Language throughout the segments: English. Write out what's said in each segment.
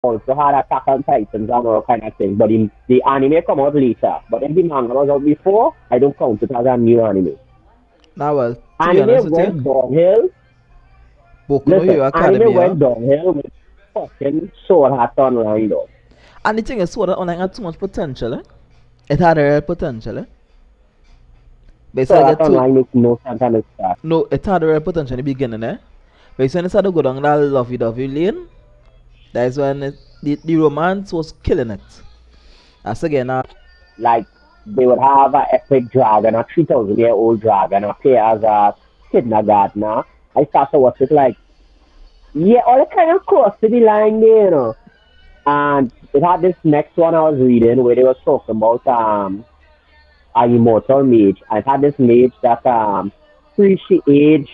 also had Attack on Titans and all kind of things. But the anime come out later. But if the manga was out before, I don't count it as a new anime. Now, well, to be honest Anime with you, went downhill. Boku no Listen, Hero anime Academia. went downhill with fucking Sword Art Online though. And the thing is, Sword Art Online had too much potential, eh? It had a real potential, eh? But it's Sword like Art get too. Online makes no sense on the start. No, it had a real potential in the beginning, eh? But it's when it started to go down that lovey-dovey lane, that's when the romance was killing it. That's again, Like they would have an epic dragon, a 3,000-year-old dragon, appear as a kindergartner. I start to watch it like, yeah, all it kind of crossed to the line there, you know. And it had this next one I was reading where they was talking about a immortal mage. And it had this mage that pre she age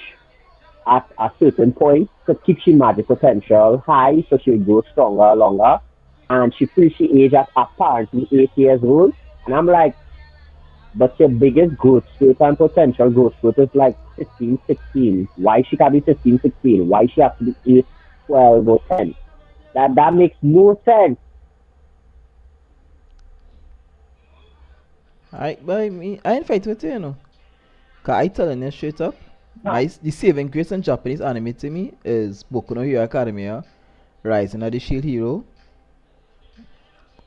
at a certain point to keep she magic potential high so she would grow stronger longer. And she pre she age at apparently 8 years old. And I'm like, but your biggest growth rate and potential growth rate is like 15, 16. Why she can be 15, 16? Why she have to be 8, 12, or 10? That makes no sense. I ain't fight with you, you know. Cause I telling you straight up, the saving grace in Japanese anime to me is Boku no Hero Academia, Rising of the Shield Hero.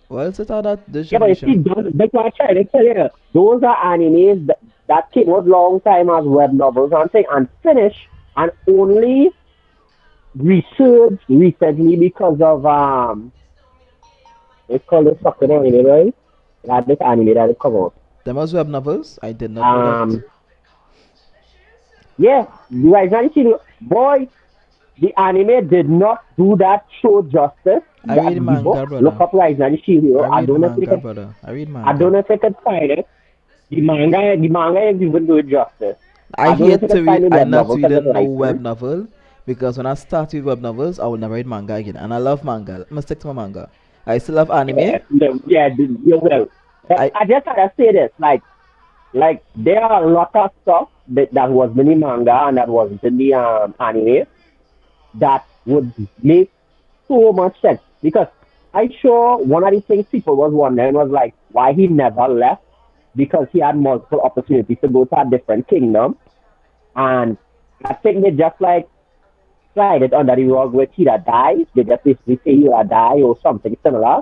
Well, it's all that this Yeah, but you see, generation. that's what I try to tell you. Those are animes that came out long time as web novels and thing and finished and only resurged recently because of it's called the fucking anime, right? It had this anime that it come out. Them was web novels. I did not know that. Um yeah, you guys not see boy, the anime did not do that show justice. I read That the manga, book, look brother. up Rise and the Shield I Hero. read manga, brother. I read I don't manga. know if I could find it. The manga is even do it justice. I I don't know if hate I to could read. find the I web not novel because reading it's no web licensed. novel because when I start with web novels, I will never read manga again. And I love manga. I must stick to my manga. I still love anime. You will. But I I just gotta say this, like there are a lot of stuff that was in the manga and that wasn't in the anime that would make so much sense because I sure one of the things people was wondering was like why he never left because he had multiple opportunities to go to a different kingdom and I think they just like slide it under the rug where Tira dies. They just basically say you are die or something similar.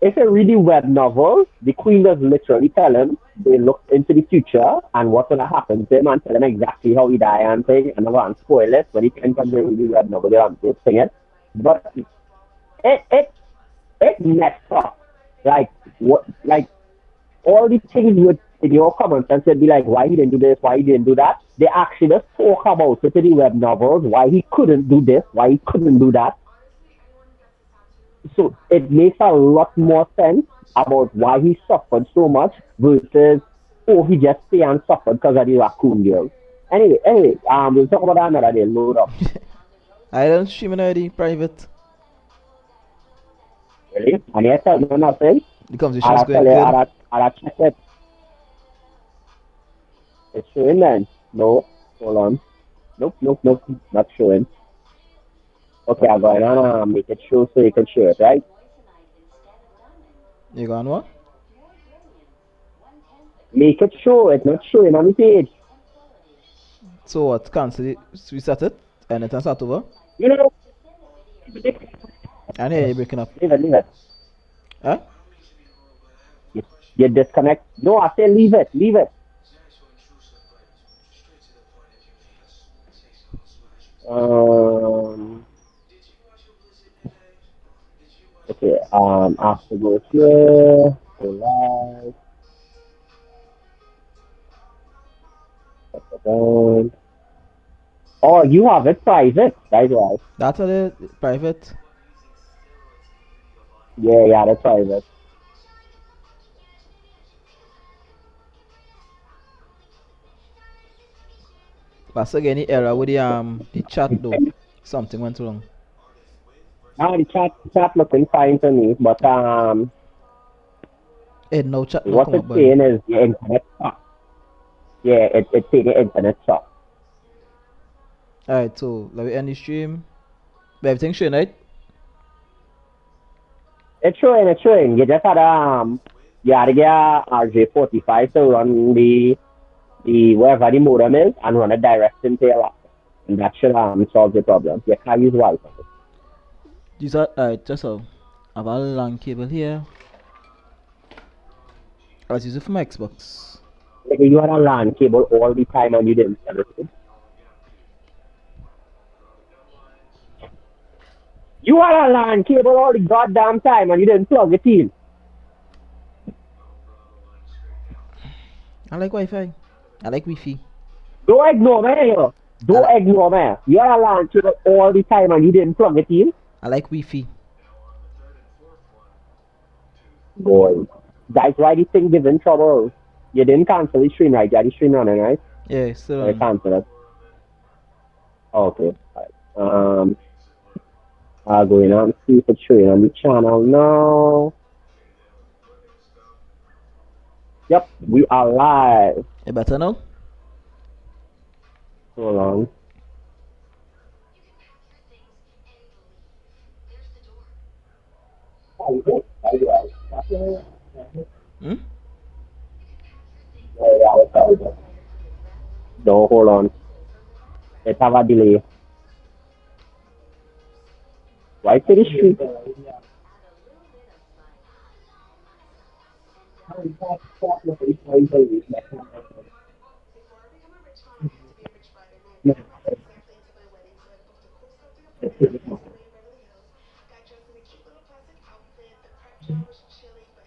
If you read the web novel, the queen does literally tell him they look into the future and what's gonna happen to him and tell him exactly how he die and thing. And I'm gonna spoil it when he can come to read the web novel, they don't thing it. But it messed up. Like what like all the things would in your common sense would be like why he didn't do this, why he didn't do that. They actually just talk about it in the web novels, why he couldn't do this, why he couldn't do that. So it makes a lot more sense about why he suffered so much versus oh he just stay and suffered because of the raccoon girl. Anyway, we'll talk about that another day. Load up. I don't stream it already private. Really? And you tell me nothing. The conversation is I'll tell going you, good. I'll check it. It's showing then. No, hold on. Nope, not showing. Okay, I'll go in and make it show so you can share it, right? You gone what? Make it show, it's not showing on the page. So what? Cancel it. Reset it. And it start over. You know, And here you're breaking up. leave it. Huh? You disconnect. No, I say leave it. Um, okay, I have to go here, go live, put it down. Oh, you have it private, that's right. That's the private. Yeah, that's private. But again, the error with the chat though. Something went wrong. Now the chat looking fine to me, but Hey, no chat no what come it's up, boy. saying is the internet sucks. Yeah, it's saying the internet sucks. Alright, so let me end the stream. But everything showing right? It's showing, it's showing. You just had you had to get a RJ45 to run the wherever the modem is and run it direct into your laptop. And that should solve the problem. You can't use Wi-Fi. These are just a I have a LAN cable here. I was using it for my Xbox. Like you had a LAN cable all the time and you didn't sell it. You had a LAN cable all the goddamn time and you didn't plug it in. I like Wi-Fi. I like Wi-Fi. Don't ignore me here. Don't ignore me. You had a LAN cable all the time and you didn't plug it in. I like Wi-Fi. Boy, that's why this thing gives in trouble. You didn't cancel the stream, right? You had the stream running, right? Yeah, still I cancel it. Okay. Right. I'll go in and see if it's showing on the channel now. Yep, we are live. You better now? So long. Hmm? No, hold on. Let's have a delay. Why is it street?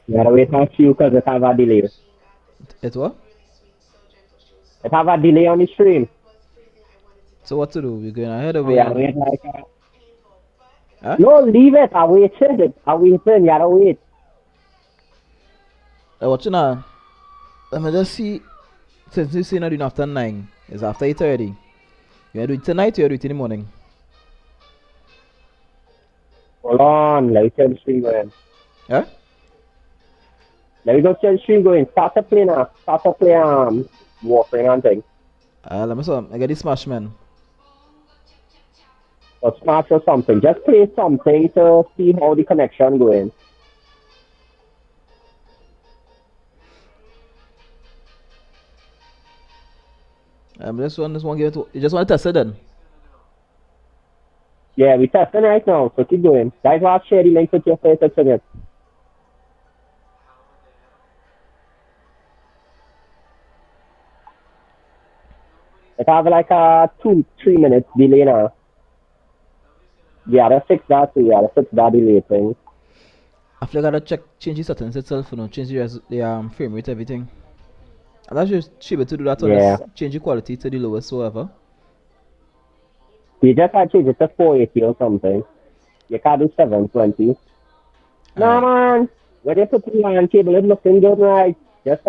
You gotta wait a few because it have a delay. It what? It have a delay on the stream. So what to do? We're going ahead of it. Yeah, wait like Huh? No, leave it. I waited. I waited. You gotta wait. What you know? Let me just see. Since you say not doing after 9, it's after 8:30. You wanna do it tonight or you do it in the morning? Hold on. Let me tell the stream going. Huh? Let me go tell the stream going. Start to play now. Start to play Warframe and thing. Let me see. I got the Smash Man. Or Smash or something. Just play something to see how the connection going. This one give it to, you just want to test it then? Yeah, we testing right now, so keep going. Guys, I'll share the link with your face at it. It have like a 2-3 minutes delay now. Yeah, that's 6 that too. Yeah, that's 6 that delay thing. I feel like I gotta change the settings itself, you know, change the frame rate, everything. I'm not sure she able to do that on Yeah. change the quality to the lowest whatever. You just had to change it to 480 or something. You can't do 720. Nah, man. When they put the LAN cable, it's looking good, right? Just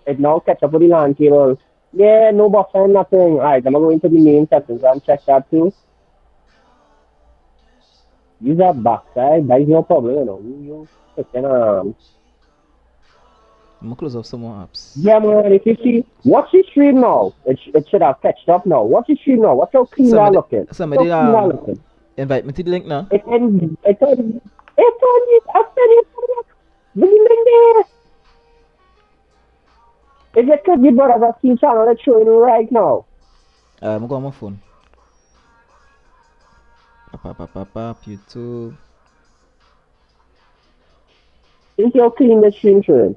it now catch up with the LAN cable. Yeah, no buffer, nothing. Alright, I'm gonna go into the main settings and check that too. Use that backside, that is no problem, you know. You freaking I'm gonna close off some more apps. Yeah, man, if you see, watch the stream now. It should have catched up now. Watch the stream now. Watch how clean that looking. Somebody looking. invite me to the link now. It's on it. I said it. The link there. Is it because you brought up a team channel that's showing right now? I'm going on my phone. YouTube. Is how clean the stream showing?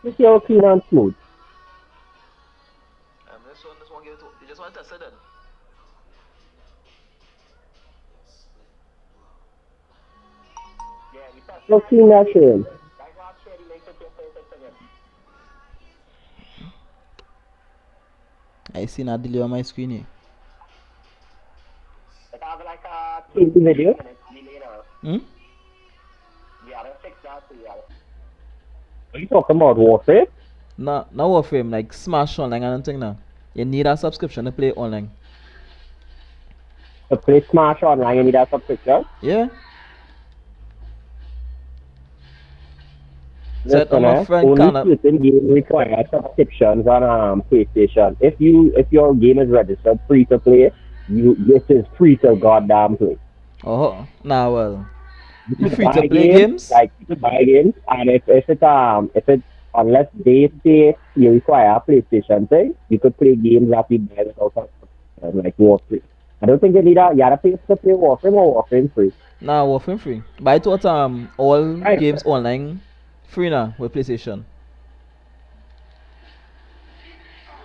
Is how clean and smooth? This one give it to, you just want to test it then? How clean that showing? I see now delay on my screen here. It have like a 20 video. Hmm? Yeah, that's 6 that. Are you talking about Warframe? No, no Warframe, like Smash Online and anything now. You need a subscription to play online. To play Smash Online, you need a subscription? Yeah. Listen, my friend only cannot. certain games require subscriptions on PlayStation. If your game is registered free to play, this is free to goddamn play. Oh, nah, well. You The could free to buy play games, games? like you could buy games, and if it unless they say you require a PlayStation thing, you could play games that you buy without a subscription, like Warframe. I don't think you need a you gotta pay to play Warframe or Warframe free. Nah, Warframe free. But I thought all Right. games online free now with PlayStation.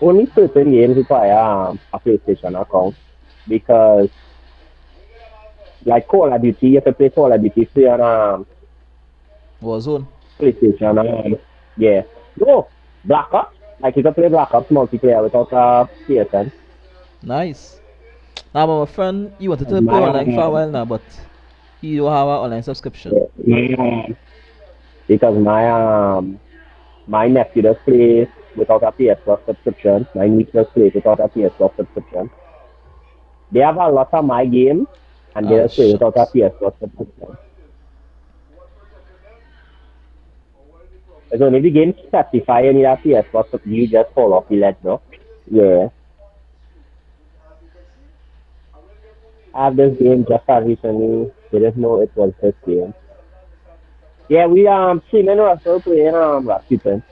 Only certain games require a PlayStation account because like Call of Duty, you have to play Call of Duty free on Warzone. PlayStation. Yeah. No, Black Ops. Like you can play Black Ops multiplayer without a PSN. Nice. Now my friend he wanted Because to play my online for a while now, but he don't have an online subscription. yeah, because my nephew does play without a PS Plus subscription. My niece does play without a PS Plus subscription. They have a lot of my games and they Ah, just play without a shucks. PS Plus subscription. It's only the game specify you need a PS Plus, so you just fall off the ledge, no? Yeah. I have this game just as recently. They didn't know it was this game. Yeah, we streaming Russell playing Rasputin.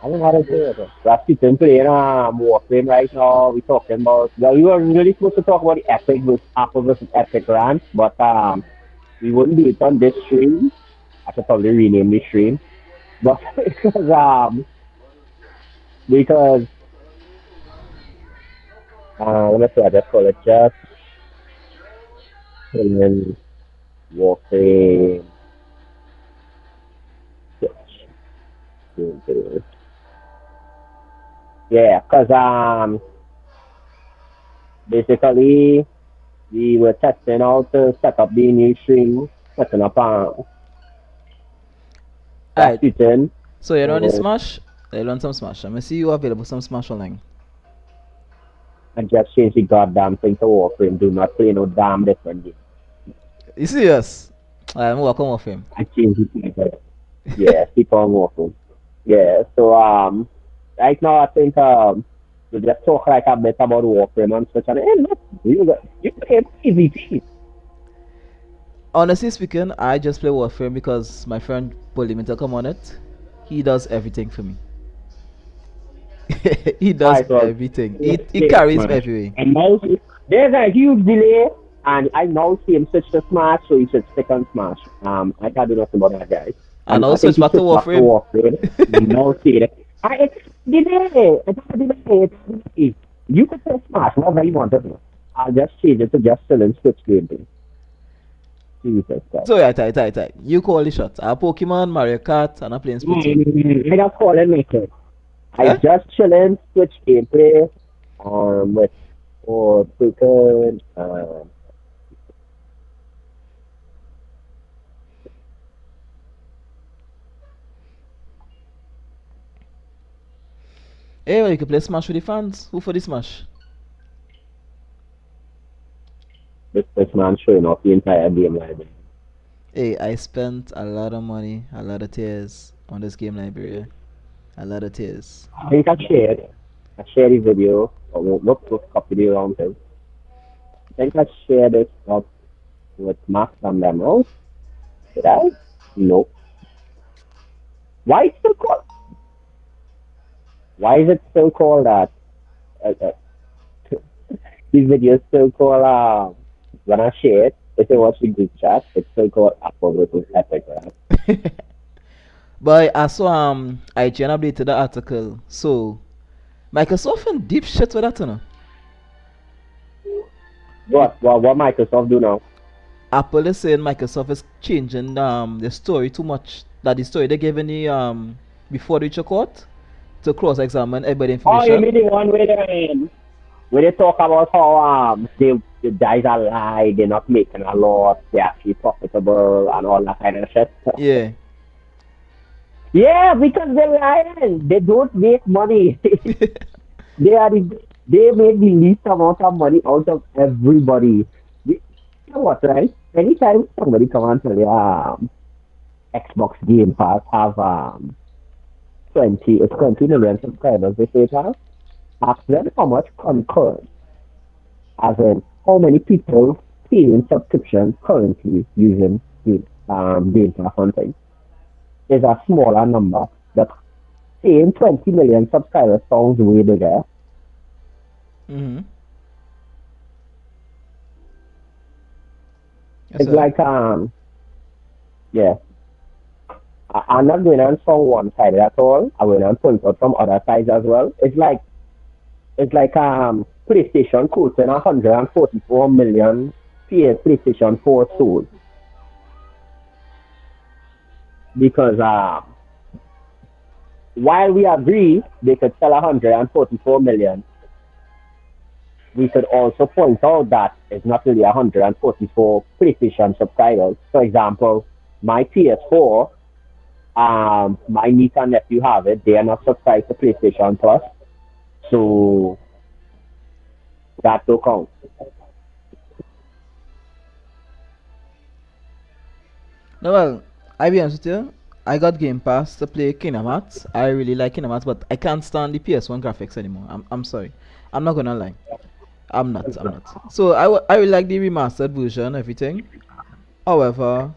I don't know how to say it. Rasputin playing Warframe right now. We talking about well, we were really supposed to talk about the Epic versus Apple versus Epic rant, but we wouldn't do it on this stream. I should probably rename the stream. But because let me see, I just call it just and then Warframe. Yeah, because basically we were testing out to set up the new stream, setting up Alright. Rasputin. So you run the So Smash? I run some Smash. I'm gonna see you available some Smash online. I just changed the goddamn thing to Warframe. Do not play no damn different game. You serious? I'm welcome with him. I changed it. Yeah, keep on Warframe. Yeah, so right now I think we'll just talk like a bit about Warframe and such. And hey, look, you play PvP. Honestly speaking, I just play Warframe because my friend pulled me to come on it. He does everything for me. He does I thought, everything. let's He play carries me Smash. everywhere. And now there's a huge delay, and I now see him switch to Smash, so he should stick on Smash. I can't do nothing about that, guys. And And I'll I think switch he back to switched back to Warframe. Warframe. And now see it. It's delay. It's a delay. It's delay. You can play Smash whatever you want to do. I'll just change it to just still in Switch gameplay. Jesus Christ. So yeah, tight. You call the shot. I Pokemon, Mario Kart, and I playing Splatoon. I don't call it make it. I Huh? just chilling, Switch gameplay, with Forsaken, Hey, well, you can play Smash with the fans. Who for the Smash? this man showing off the entire game library. Hey, I spent a lot of money, a lot of tears on this game library. A lot of tears. I think I shared the video, or not copy the wrong thing. I think I shared it up with Max and them else. Did I? No. Why is it still called? Why is it still called that? These videos still called when I share it, if you watch the group chat, it's still called Apple versus Epic, right? But I saw IGN updated the article. So Microsoft in deep shit with that, you know. What Microsoft do now? Apple is saying Microsoft is changing the story too much. That the story they gave in the before the court to cross examine everybody Oh, you information. mean the one where they talk about how the guys are lie, they're not making a lot, they're actually profitable and all that kind of shit. Yeah. Yeah, because they're lying. They don't make money. They make the least amount of money out of everybody. You know what, right? Anytime somebody come and tell you Xbox Game Pass have 20 million subscribers, they say it has. Ask them how much concurrent, as in how many people paying subscription currently using Game Pass and things is a smaller number. But saying 20 million subscribers sounds way bigger. Mm-hmm. Yes, It's sir. like yeah. I'm not going on from one side at all. I'm going on point out from other sides as well. It's like PlayStation quoting 144 million PlayStation 4 sold because while we agree they could sell 144 million, we could also point out that it's not really 144 PlayStation subscribers. For example, my PS4, my niece and nephew have it. They are not subscribed to PlayStation Plus, so that will count. No, well, I be honest with you. I got Game Pass to play Kingdom Hearts. I really like Kingdom Hearts, but I can't stand the PS1 graphics anymore. I'm sorry. I'm not gonna lie. I'm not. I'm not. So I really like the remastered version, everything. However,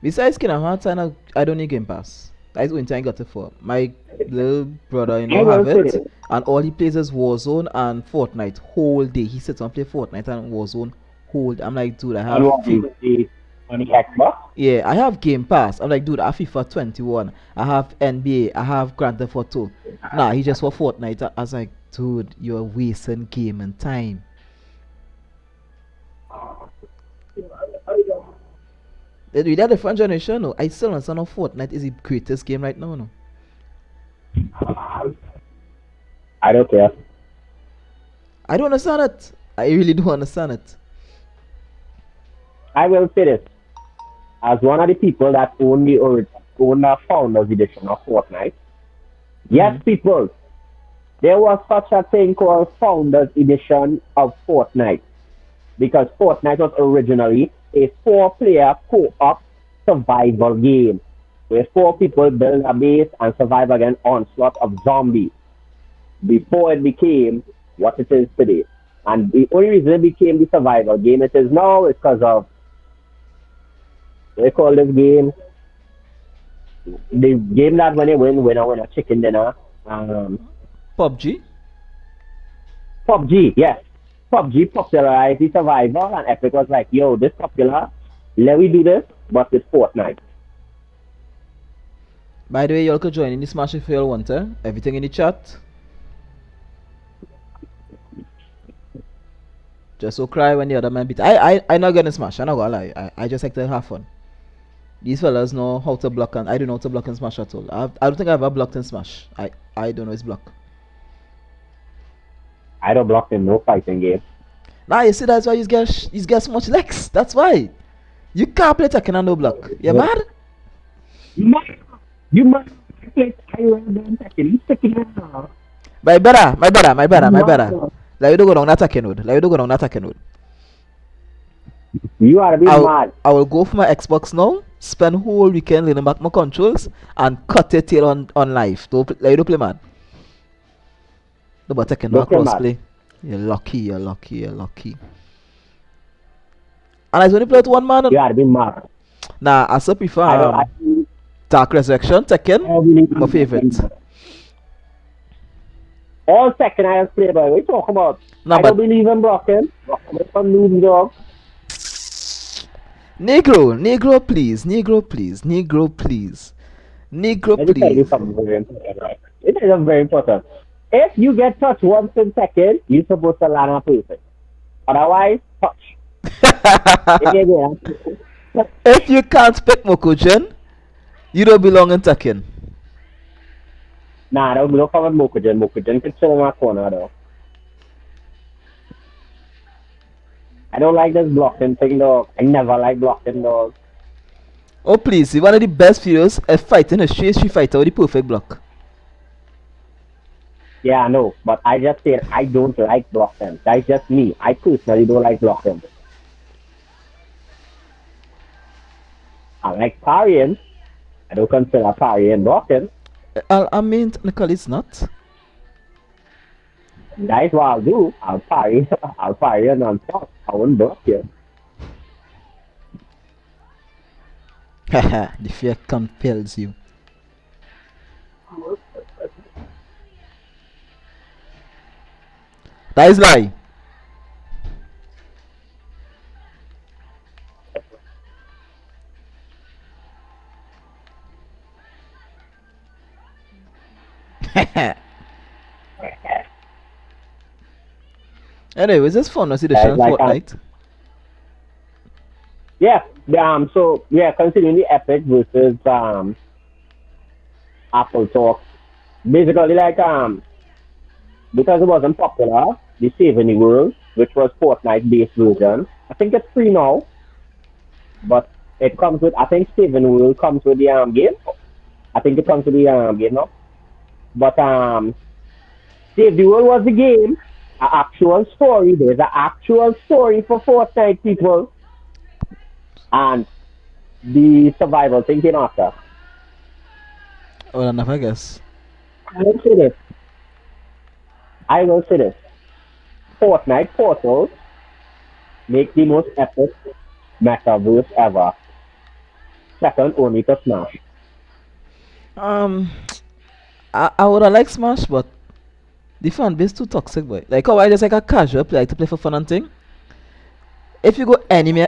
besides Kingdom Hearts, I don't need Game Pass. That's the only thing I got it for. My little I brother-in-law will have say it, this. and all he plays is Warzone and Fortnite whole day. He sits and play Fortnite and Warzone whole day. I'm like, dude, I On have what on the Xbox. yeah, I have Game Pass. I'm like, dude, I have FIFA 21. I have NBA. I have Grand Theft Auto. Nah, he just for Fortnite. I was like, dude, you're wasting gaming time. With that different generation, no. I still understand how Fortnite is the greatest game right now, no. I don't care. I don't understand it. I really don't understand it. I will say this. As one of the people that own the founders edition of Fortnite, yes, Mhm. people, there was such a thing called founders edition of Fortnite because Fortnite was originally a four-player co-op survival game where four people build a base and survive against onslaught of zombies before it became what it is today. And the only reason it became the survival game it is now is because of they call this game the game that when you win a chicken dinner. Um, PUBG. PUBG, yes. PUBG popularized the survival and Epic was like, yo, this popular, let me do this, but with Fortnite. By the way, y'all could join in the Smash if y'all want, eh? Everything in the chat. Just so cry when the other man beat. I not gonna smash. I'm not gonna lie. I just like to have fun. These fellas know how to block and I don't know how to block and smash at all. I don't think I've ever blocked and smash. I don't know it's block. I don't block in no fighting game. Nah, you see that's why you get so much legs. That's why. You can't play Tekken and no block. You mad? You must play Tyrant and Tekken. You sticking it now. My brother. Mad. Like you don't go down that Tekken road. Like you don't go down that Tekken road. You are to be mad. I will go for my Xbox now, spend whole weekend learning back my controls, and cut it till on live. Like you don't play man. No, but Tekken no Don't play mad. crossplay. You're lucky. And I only play with one man. You are to be mad. Nah, I still prefer I don't Dark Resurrection, Tekken, my favorite. All second I have played by. What are you talking about? No, I but don't believe in blocking. Blocking is for noob dog. Negro, please. Let me tell you something very important, right? It is very important. If you get touched once in second, you're supposed to land a person. Otherwise, touch. Again. If you can't pick Mokujin, you don't belong in Tekken. Nah, don't come with Mokujin. Mokujin can chill in my corner though. I don't like this blocking thing dog. I never like blocking dog. Oh please, one of the best videos of fighting a Street Fighter with the perfect block. Yeah, I know, but I just said I don't like blocking. That's just me. I personally don't like blocking. I like parrying. I don't consider parrying blocking. I mean, technically it's not. That's what I'll do. I'll parry. I'll parry and on top. I won't block you. Haha, the fear compels you. That is lie. Anyway, was this fun? Was it the It's like Fortnite? yeah, so yeah, considering the Epic versus Apple talk, basically like because it wasn't popular, the Saving the World, which was Fortnite based version. I think it's free now, but it comes with I think Saving the World comes with the game. I think it comes with the game now. But Save the World was the game, an actual story. There's an actual story for Fortnite people, and the survival thing came after. Well enough, I guess. I will say this. I will say this. Fortnite Portals make the most epic metaverse ever. Second only to Smash. Um, I would have liked Smash, but the fan base too toxic, boy. Like, how I just like a casual play, like to play for fun and thing. If you go any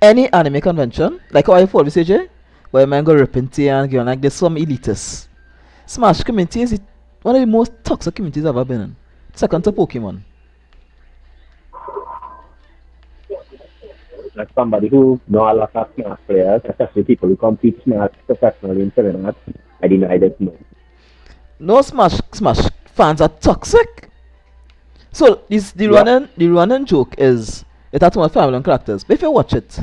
anime convention, like how I follow CJ, where man go ripping tea and going like there's some elitists. Smash community is one of the most toxic communities I've ever been in. Second to Pokemon. Like somebody who know a lot of Smash players, especially people who compete Smash professionally in tournaments, I deny that no. No Smash fans are toxic. So this Yep. the running joke is it has too much family and characters. But if you watch it,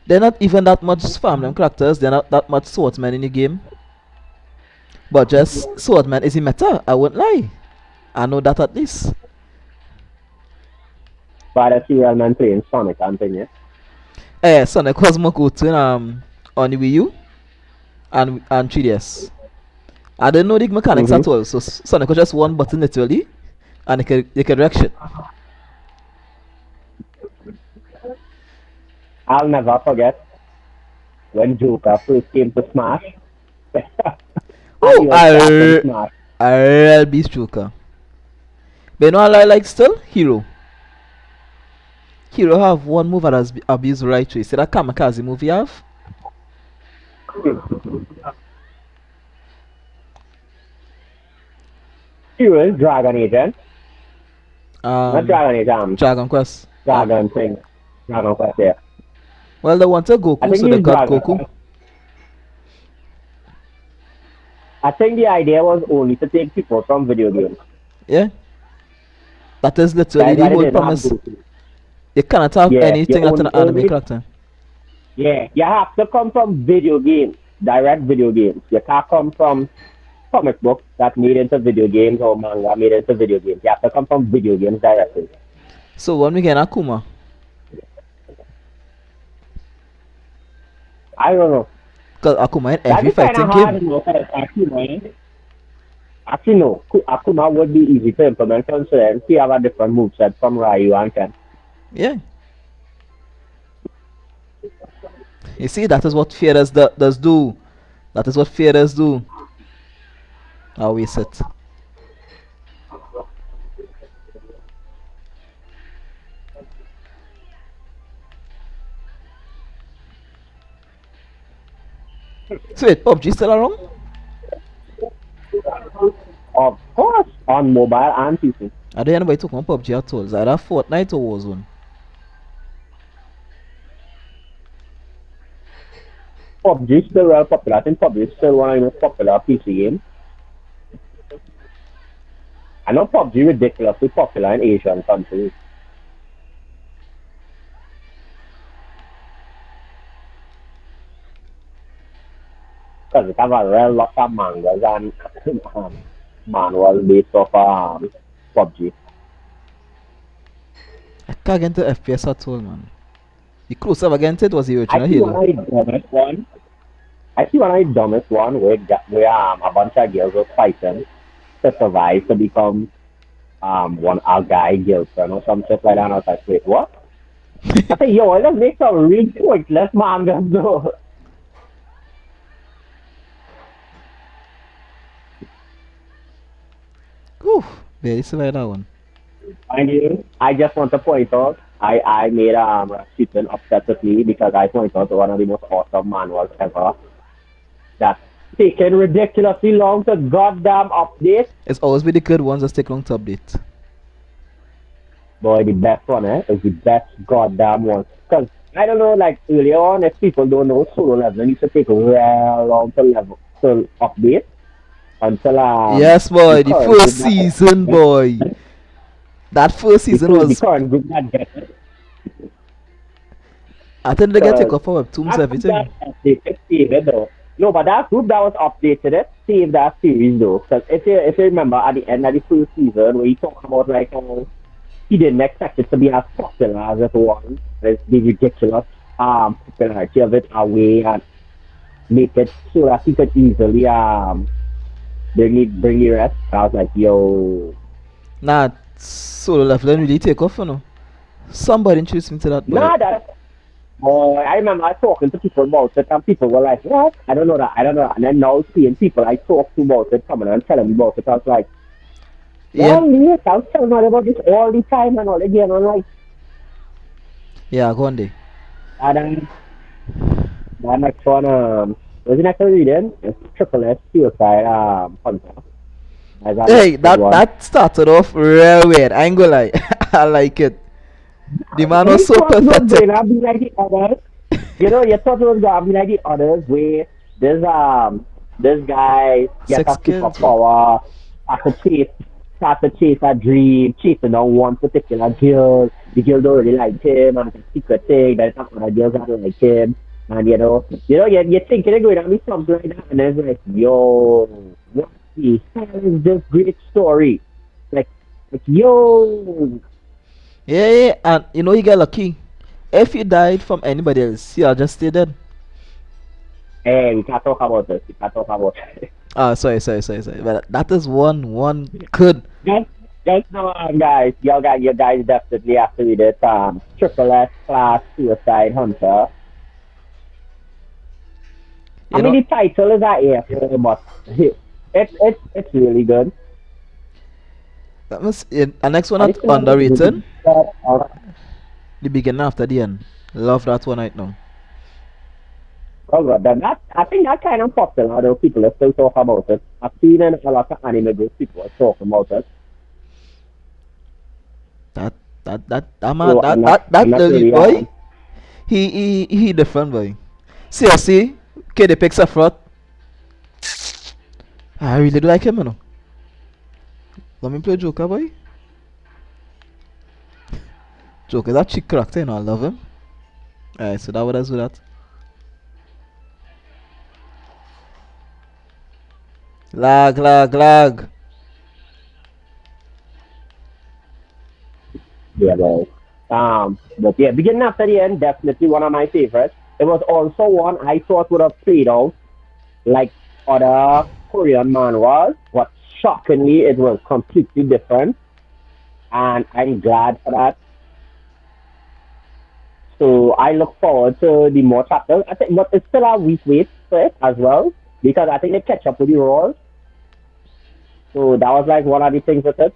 they're not even that much family and characters. They're not that much swordsmen in the game. But just swordman is a meta. I won't lie. I know that at least. But I see real man playing Sonic and thing, yeah. Sonic was more good to on the Wii U and 3DS. I didn't know the mechanics Mm-hmm. at all. So Sonic was just one button literally, and it could wreck shit. I'll never forget when Joker first came to Smash. And he Oh, was starting Smash. a real beast joker. But you know what I like still? Hero. Hero have one move that has abused right choice. See that kamikaze move you have? He was Dragon Agent. Not Um, Dragon Agent, Dragon Quest. Dragon thing. Dragon Quest, yeah. Well, they wanted I Goku, think so he they was got Dragon. Goku. I think the idea was only to take people from video games. Yeah, that is literally That's the why they whole didn't have promise. Goku. You cannot have Yeah, anything that's an anime character. yeah, you have to come from video games, direct video games. You can't come from comic books that made into video games or manga made into video games. You have to come from video games directly. So when we get Akuma, I don't know. because Akuma in That'd every be kind fighting of hard, game. you know, for Akuma. Eh? Actually, no. Akuma would be easy to implement considering we have a different moveset from Ryu and Ken. Yeah. You see, that is what fear does do. That is what fear does do. How we sit. So wait, PUBG still around? Of course, on mobile and PC. I don't hear anybody talking about PUBG at all. It's either Fortnite or Warzone. PUBG is still well popular. I think PUBG is still one of the most popular PC games. I know PUBG is ridiculously popular in Asian countries. Because it have a real lot of mangas and manuals based off PUBG. I can't get into FPS at all, man. The closest I get into it was the I original see one Halo. of the dumbest one. I see one of the dumbest one where a bunch of girls were fighting to survive to become one a guy girlfriend or some shit like that. And I was like, wait, what? I said, yo, let's make some real pointless mangas though. Whew, barely survived that one. Mind you, I just want to point out, I made Rasputin upset with me because I point out one of the most awesome manuals ever. That's taken ridiculously long to goddamn update. It's always been the good ones that take long to update. Boy, the best one, is the best goddamn one. Because, I don't know, like, earlier on, if people don't know, solo leveling used to take real long to update until, Yes, the boy, the current first group season, boy. That first season the was. current group that gets it. I think they get take Because off for webtoons, that group that everything. updated saved it, though. No, but that group that was updated it saved that series, though. Because if you remember, at the end of the first season, where he talked about, like, how he didn't expect it to be as popular as it was. It's the ridiculous popularity of it away and make it so that he could easily bring the rest. I was like, yo, Nah, solo leveling really take off, you know. Somebody introduced me to that, boy. nah, that. Boy, I remember talking to people about it, and people were like, "What? I don't know that. I don't know that." And then now seeing people I talked to about it coming and telling me about it, I was like, Yeah, "Well, yes, I was telling her about this all the time and all again." I'm like, yeah, go on there. and then that next one, was the next one reading? It's Triple S Suicide Hunter. As that Hey, next good that one. that started off real weird. I ain't gonna lie. I like it. The man was You so thought it was going pathetic. to be like the others. You know, you thought it was going to be like the others where this guy gets a Six kids, boy. superpower, start to chase a dream, chasing down one particular girl. The girl don't really like him, and it's a secret thing. There's some other girls that don't like him, and you're thinking it's going to be something like that, and then it's like, yo, what the hell is this great story? Like, yo, Yeah, yeah, and you know you get lucky. If you died from anybody else, you'll just stay dead. hey, we can't talk about this. We can't talk about it. Ah, sorry. But that is one good. Just, just know, guys, you guys definitely have to read it. Triple S Class Suicide Hunter. I You mean, know, the title is a AFA, but it's really good. that was it. The next one And at it's not underrated. uh, The beginning after the end. Love that one right now. oh god, I think that kind of popular. Though people are still talking about it. I've seen in a lot of anime groups people are talking about it. That that man So I'm that not lily really boy. He different boy. See, okay, the picks a fraud. I really do like him, you know. Let me play Joker, boy. Joker, that chick character, you know, I love him. Alright, so that what I do that. Lag. Yeah, well. But yeah, beginning after the end, definitely one of my favorites. It was also one I thought would have played out like other Korean manhwas, but shockingly, it was completely different, and I'm glad for that. So I look forward to the more chapters. I think, but it's still a week wait for it as well because I think they catch up with the roles. So that was like one of the things with it.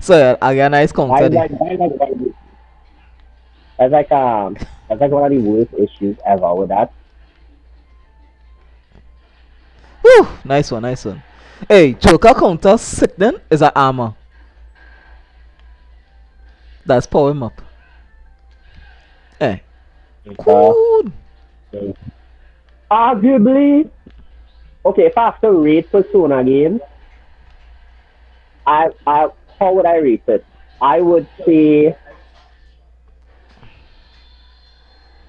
So yeah, I got a nice I counter there. like, I like, that's like that's like one of the worst issues ever with that. Whew, nice one. Hey, Joker counter sick then is a armor. That's power him up. Hey, Uh, cool. Arguably, okay, if I have to rate Persona games, I how would I rate it? I would say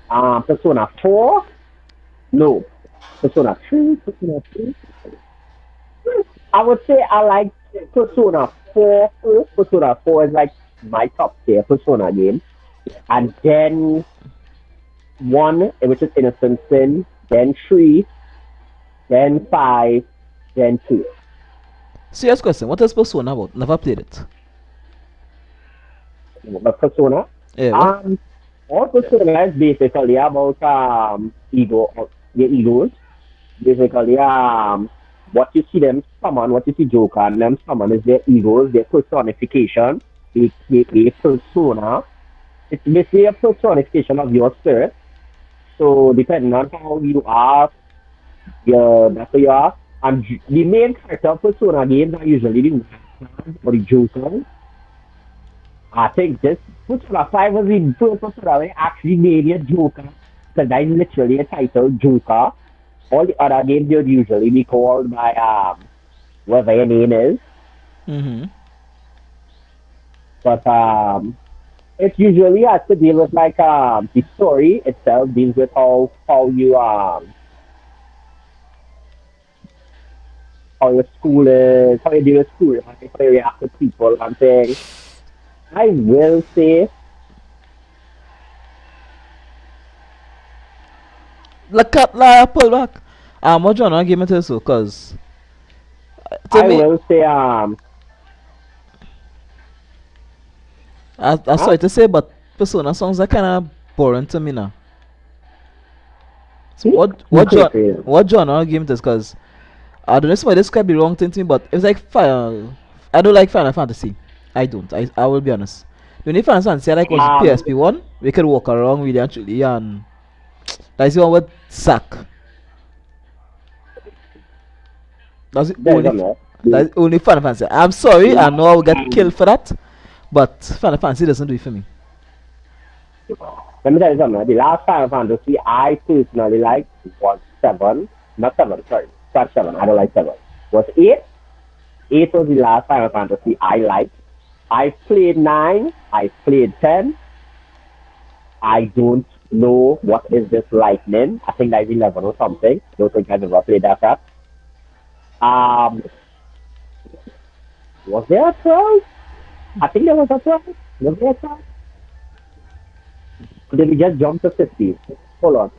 Persona 4. No, Persona 3, Persona 3. I would say I like Persona 4 first. Persona 4 is like my top tier Persona game. And then 1, which is Innocent Sin, then 3, then 5, then 2. Serious question. What is Persona about? Never played it. But Persona, Yeah, what? um, all Persona is basically about your egos. Basically, what you see them summon, what you see Joker and them summon is their egos, their personification, a persona. It's basically a personification of your spirit. So depending on how you are, that's who you are. And the main character of Persona games are usually the Wildcard or the Joker. I think this Persona 5 was the first Persona where they actually made a Joker. Because that is literally a title, Joker. All the other games would usually be called by whatever your name is. Mm-hmm. But it usually has to deal with like the story itself deals with how you how your school is, how you deal with school, how you react to people and things. I will say Look at la pull back. What genre game it is so? Cause to I me, will say I sorry to say, but Persona songs are kind of boring to me now. So what genre game it is? Cause I don't know if I describe the wrong thing to me, but it was like fire. I don't like Final Fantasy. I don't. I will be honest. The only Final Fantasy I like was PSP one. We could walk around really actually and that's the one with Zack. That's the only. That's the only Final Fantasy. I'm sorry, I know I will get killed for that, but Final Fantasy doesn't do it for me. let me tell you something. The last Final Fantasy I personally liked was 7. Not 7, sorry. Not 7. I don't like 7. Was 8. 8 was the last Final Fantasy I liked. I played 9. I played 10. I don't know what is this lightning. I think that's 11 or something. Don't think I've ever played that crap. Was there a 12? I think there was a 12. Was there a 12? Did we just jump to 50? Hold on.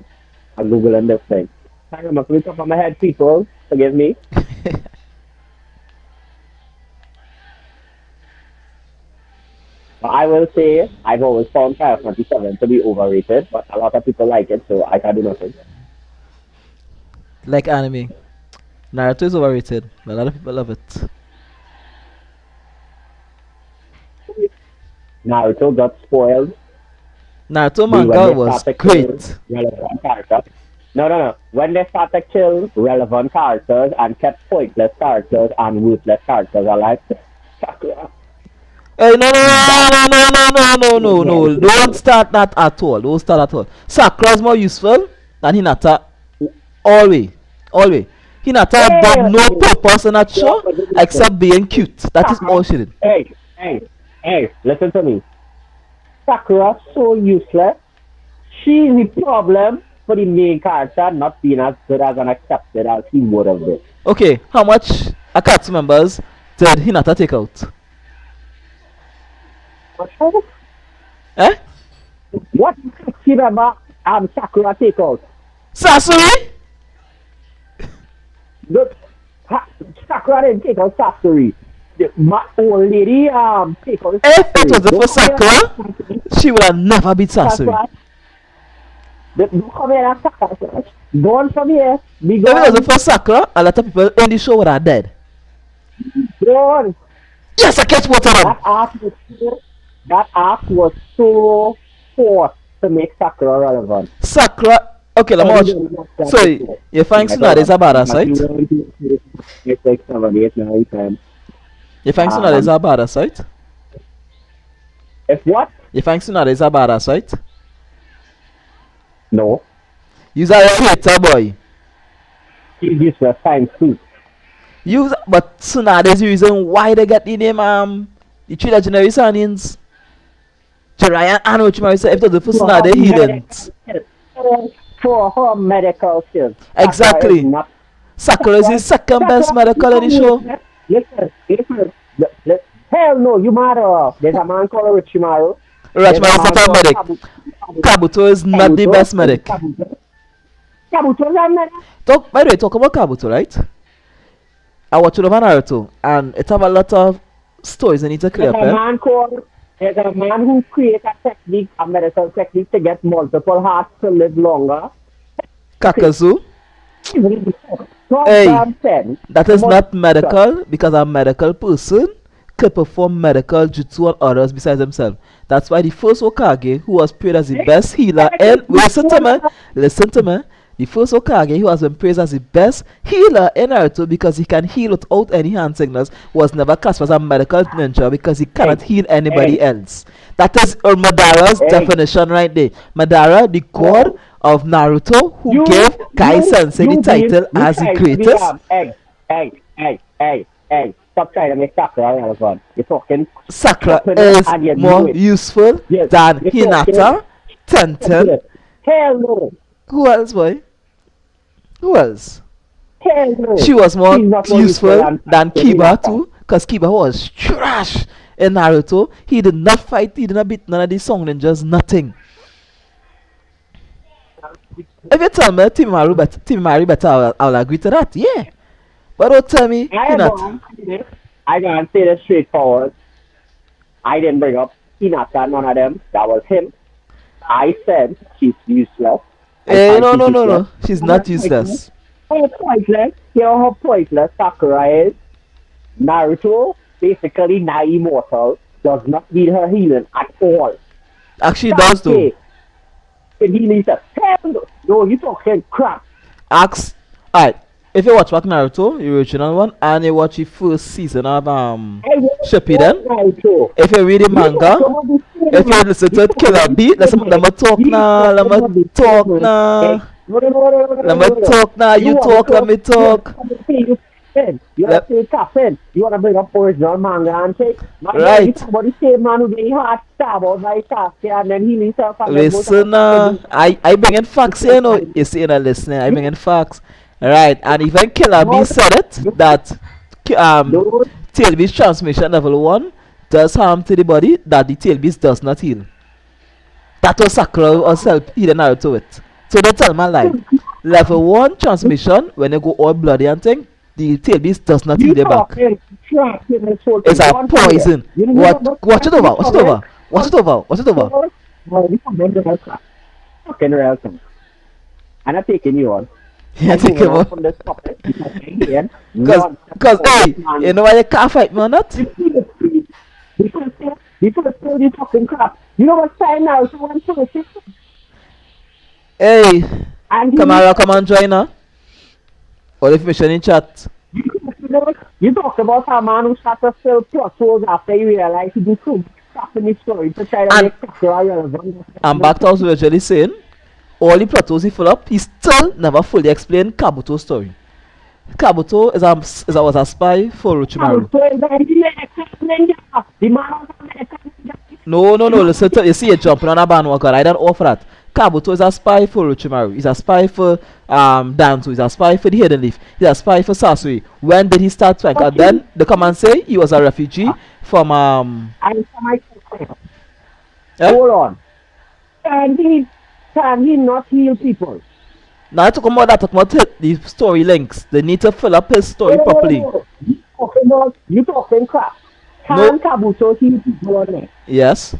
I'm Googling this thing. I remember off the top of my head, people. Forgive me. But I will say, I've always found Final Fantasy 7 to be overrated, but a lot of people like it, so I can do nothing. Like anime, Naruto is overrated, but a lot of people love it. Naruto got spoiled. Naruto when manga they was started killing great. relevant characters. No. When they started to kill relevant characters and kept pointless characters and worthless characters, I like Sakura. Hey, no. Don't start that at all. Don't start at all. Sakura is more useful than Hinata. Always. Hinata got no purpose in that show except being cute. That is all she did. Hey, listen to me. Sakura so useless. She's the problem for the main character not being as good as and accepted as he would have been. Okay, how much Akatsu members did Hinata take out? Eh? What she remember Sakura take out? Sasori? Look, Sakura didn't take out Sasori. My old lady take out Sasori. If it wasn't for Sakura, she would have never beat Sasori. Don't come here and Sakura. Gone from here. Be If it gone. wasn't for Sakura, a lot of people in the show would have dead. Gone. Yes, I catch water on. That arc was so forced to make Sakura relevant. Sakura. Okay, Lamar. So, you find Tsunade is a badass, right? It's like 7, 8, 9, 10. You find Tsunade is a badass, right? If what? You find Tsunade is a badass, right? No. You're a hater, boy. He's useless times 2. But Tsunade is the reason why they get the name, the 3 legendary Saiyans. Jiraiya and Orochimaru, if it was for Tsunade, he didn't. For her medical skills. Exactly. Sakura is the second best medical in the show. Listen. Hell no, you matter. There's a man called Orochimaru. Orochimaru is not a medic. Kabuto is not the best medic. Kabuto is a medic. By the way, talk about Kabuto, right? I watched over Naruto, and it have a lot of stories I need to clear up. There's a man who created a technique, a medical technique to get multiple hearts to live longer. Kakazu. Hey, Goddamn sense. that is not medical because a medical person could perform medical jutsu on others besides himself. That's why the first Okage, who was praised as the best healer, and listen to me, listen to me. The first Okage, who has been praised as the best healer in Naruto because he can heal without any hand signals, was never cast as a medical ninja because he cannot heal anybody else. That is Madara's definition right there. Madara, the god of Naruto, who gave Kai Sensei the title as the greatest. Hey, stop trying to make Sakura relevant. You're talking. Sakura is more useful than Hinata, Tenten. Hell no. Who else, boy? Who else? Hell no. She was more She's not useful than Kiba Hinata. too, because Kiba was trash in Naruto. He did not fight, he did not beat none of these song ninjas, nothing. If you tell me Team Maru better, I'll agree to that, yeah. But don't tell me Hinata. I gotta say this straightforward. I didn't bring up Hinata, none of them. That was him. I said she's useless. No. She's not useless. How pointless? You know how pointless Sakura is? Naruto, basically not immortal, does not need her healing at all. Actually, does though. And he needs a hell no, you talking crap. Alright, if you watch back Naruto, the original one, and you watch the first season of Shippuden, if you read the manga, if you listen to it, Killer Beat, let me talk now, you talk, let me talk. You have to tap in. You want to bring up original manga and say, right. Somebody say man who get hard stab out by Sasuke and then he himself. Listen, I bring in facts here, you see, you're not listening. I bring in facts. Right, and even Killer B said it that tail beast transmission level 1 does harm to the body that the tail beast does not heal. That was Sakura herself healing Naruto with. So don't tell my lie. Level 1 transmission, when you go all bloody and thing, the tail beast does not heal their back. It's a poison. Watch it over. Fucking real thing. I'm not taking you on. Yeah, take him on. Because, hey, you know why you can't fight me or not? People still you talking crap. You know what's time now? So one person. Hey, come on, join her. All information in chat. You talked about a man who started to sell plateaus after he realized he did too stuff in his story to try to make Sakura relevant. And back to what I was actually saying. All the plateaus he full up, he still never fully explained Kabuto's story. Kabuto was a spy for Orochimaru. No, listen to you see you jumping on a bandwagon. I don't offer that. Kabuto is a spy for Orochimaru. He's a spy for Danzo. He's a spy for the Hidden Leaf. He's a spy for Sasori. When did he start trying? And then they come and say he was a refugee from Hold on. Can he not heal people? Now I talk about that, talk about the story links. They need to fill up his story properly. You talking crap. Can Kabuto heal people on it? Yes.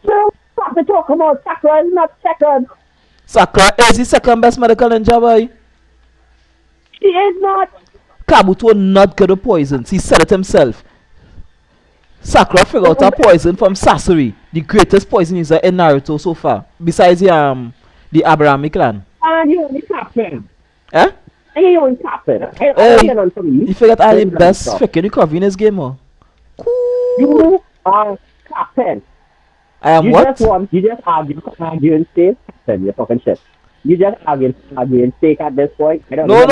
So, stop to talk about Sakura is not second. Sakura is the second best medical ninja, boy. She is not. Kabuto not good at poisons. He said it himself. Sakura figured out a poison from Sasori, the greatest poison user in Naruto so far, besides the Abrahamic clan. And you only captain. Eh? And you only captain. You forget all the best freaking recovery in this game, oh. You are captain. I am what? You just argue and stay captain. You're talking shit. You just argue and stay at this point. No.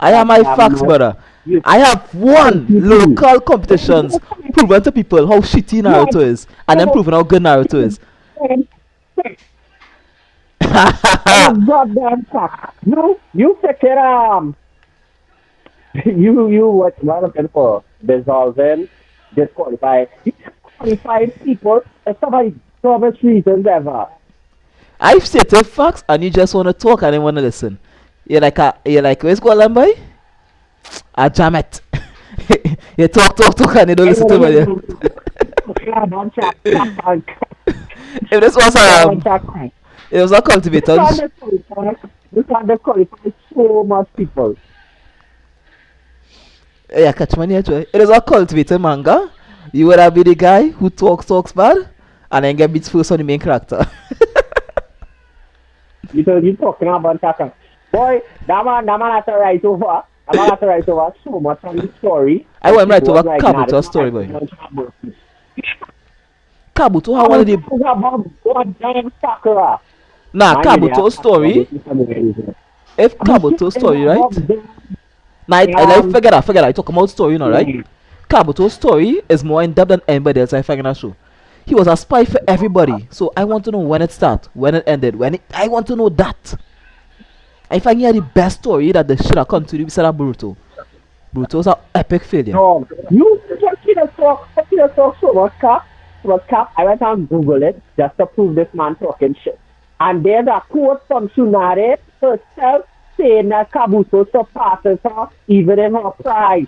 I have my facts, brother. I have won local competitions proving to people how shitty Naruto is and then proving how good Naruto is. Goddamn fuck. You freaking you what looking for dissolving, disqualify people for so much reasons ever. I've stated facts and you just want to talk and then want to listen. You're like where's Golan I jam it. You talk and you don't listen to me. If this was it was a cultivator. This one disqualified so much people. Yeah, catch my nature. It is a cultivated manga. You would have be the guy who talks bad and then get beats first on the main character. You talking about Taka. Boy, that man has to write over. That man has to write over so much on the story. I want him right It over was like, nah, Kabuto this story, man boy. is about it. Kabuto, how one of the About goddamn Sakura. nah Mind you, they Kabuto have Sakura, story. this is something very different. If But Kabuto she story, is right? about them. Nah, I like forget that. I talk about story, you know, right? Kabuto's story is more in depth than anybody else I find in that show. He was a spy for everybody, so I want to know when it started, when it ended, I want to know that. I find he had the best story that they should have continued beside that Boruto. Boruto's an epic failure. No, you Kira talk so much cap. So much cap. I went and Google it just to prove this man talking shit. And there's a quote from Tsunade herself saying that Kabuto surpasses her even in her pride.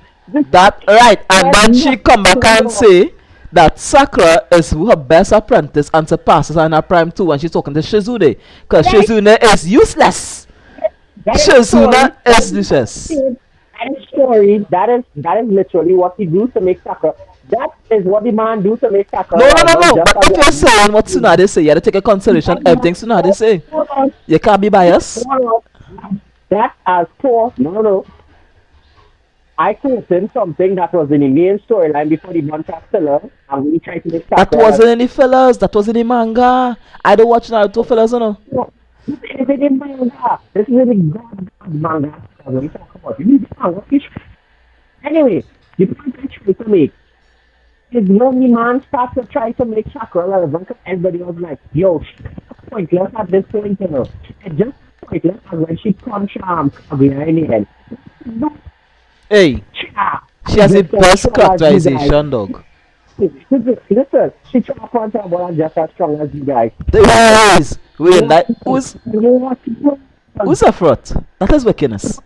That right, and then she come back and say that Sakura is her best apprentice and surpasses her in her prime too when she's talking to Shizune. Because Shizune is useless. Shizune is useless. That is story. That is literally what he do to make Sakura. That is what the man do to make Sakura. No. But if you're saying what Tsunade say, you have to take a consideration everything Tsunade say. You can't be biased. That as poor. No. I quoted something that was in the main storyline before the contract filler, and we tried to make Sakura. That wasn't any fillers. That was in the manga. I don't watch Naruto fillers, you know. No, this is in the manga. This is in the god manga. What we talk about. You need the manga. Anyway, the point I try to make is when the man starts to try to make Sakura relevant, everybody was like, yo, pointless at this point, you know. It's just pointless as when she punched Kaguya in the head. No. Hey, she has the best characterization, dog. Listen, she tried to punch her, but I'm just as strong as you guys. Yes! Wait, that who's a fraud? That is wickedness.